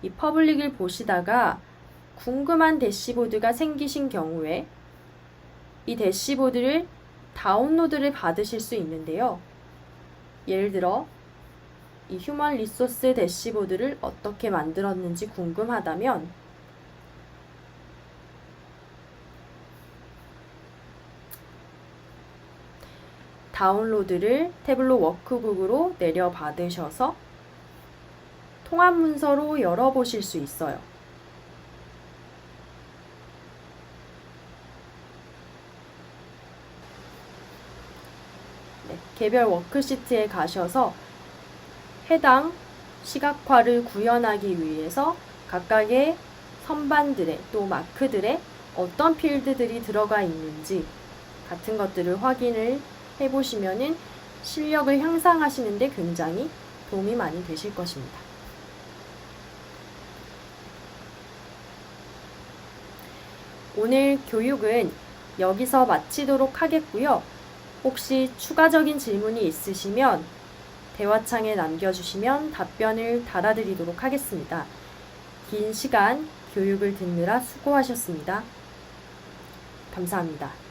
이 퍼블릭을 보시다가 궁금한 대시보드가 생기신 경우에 이 대시보드를 다운로드를 받으실 수 있는데요. 예를 들어 이 휴먼 리소스 대시보드를 어떻게 만들었는지 궁금하다면 다운로드를 태블로 워크북으로 내려받으셔서 통합 문서로 열어보실 수 있어요. 네, 개별 워크시트에 가셔서 해당 시각화를 구현하기 위해서 각각의 선반들에 또 마크들에 어떤 필드들이 들어가 있는지 같은 것들을 확인을 해보시면은 실력을 향상하시는데 굉장히 도움이 많이 되실 것입니다. 오늘 교육은 여기서 마치도록 하겠고요. 혹시 추가적인 질문이 있으시면 대화창에 남겨주시면 답변을 달아드리도록 하겠습니다. 긴 시간 교육을 듣느라 수고하셨습니다. 감사합니다.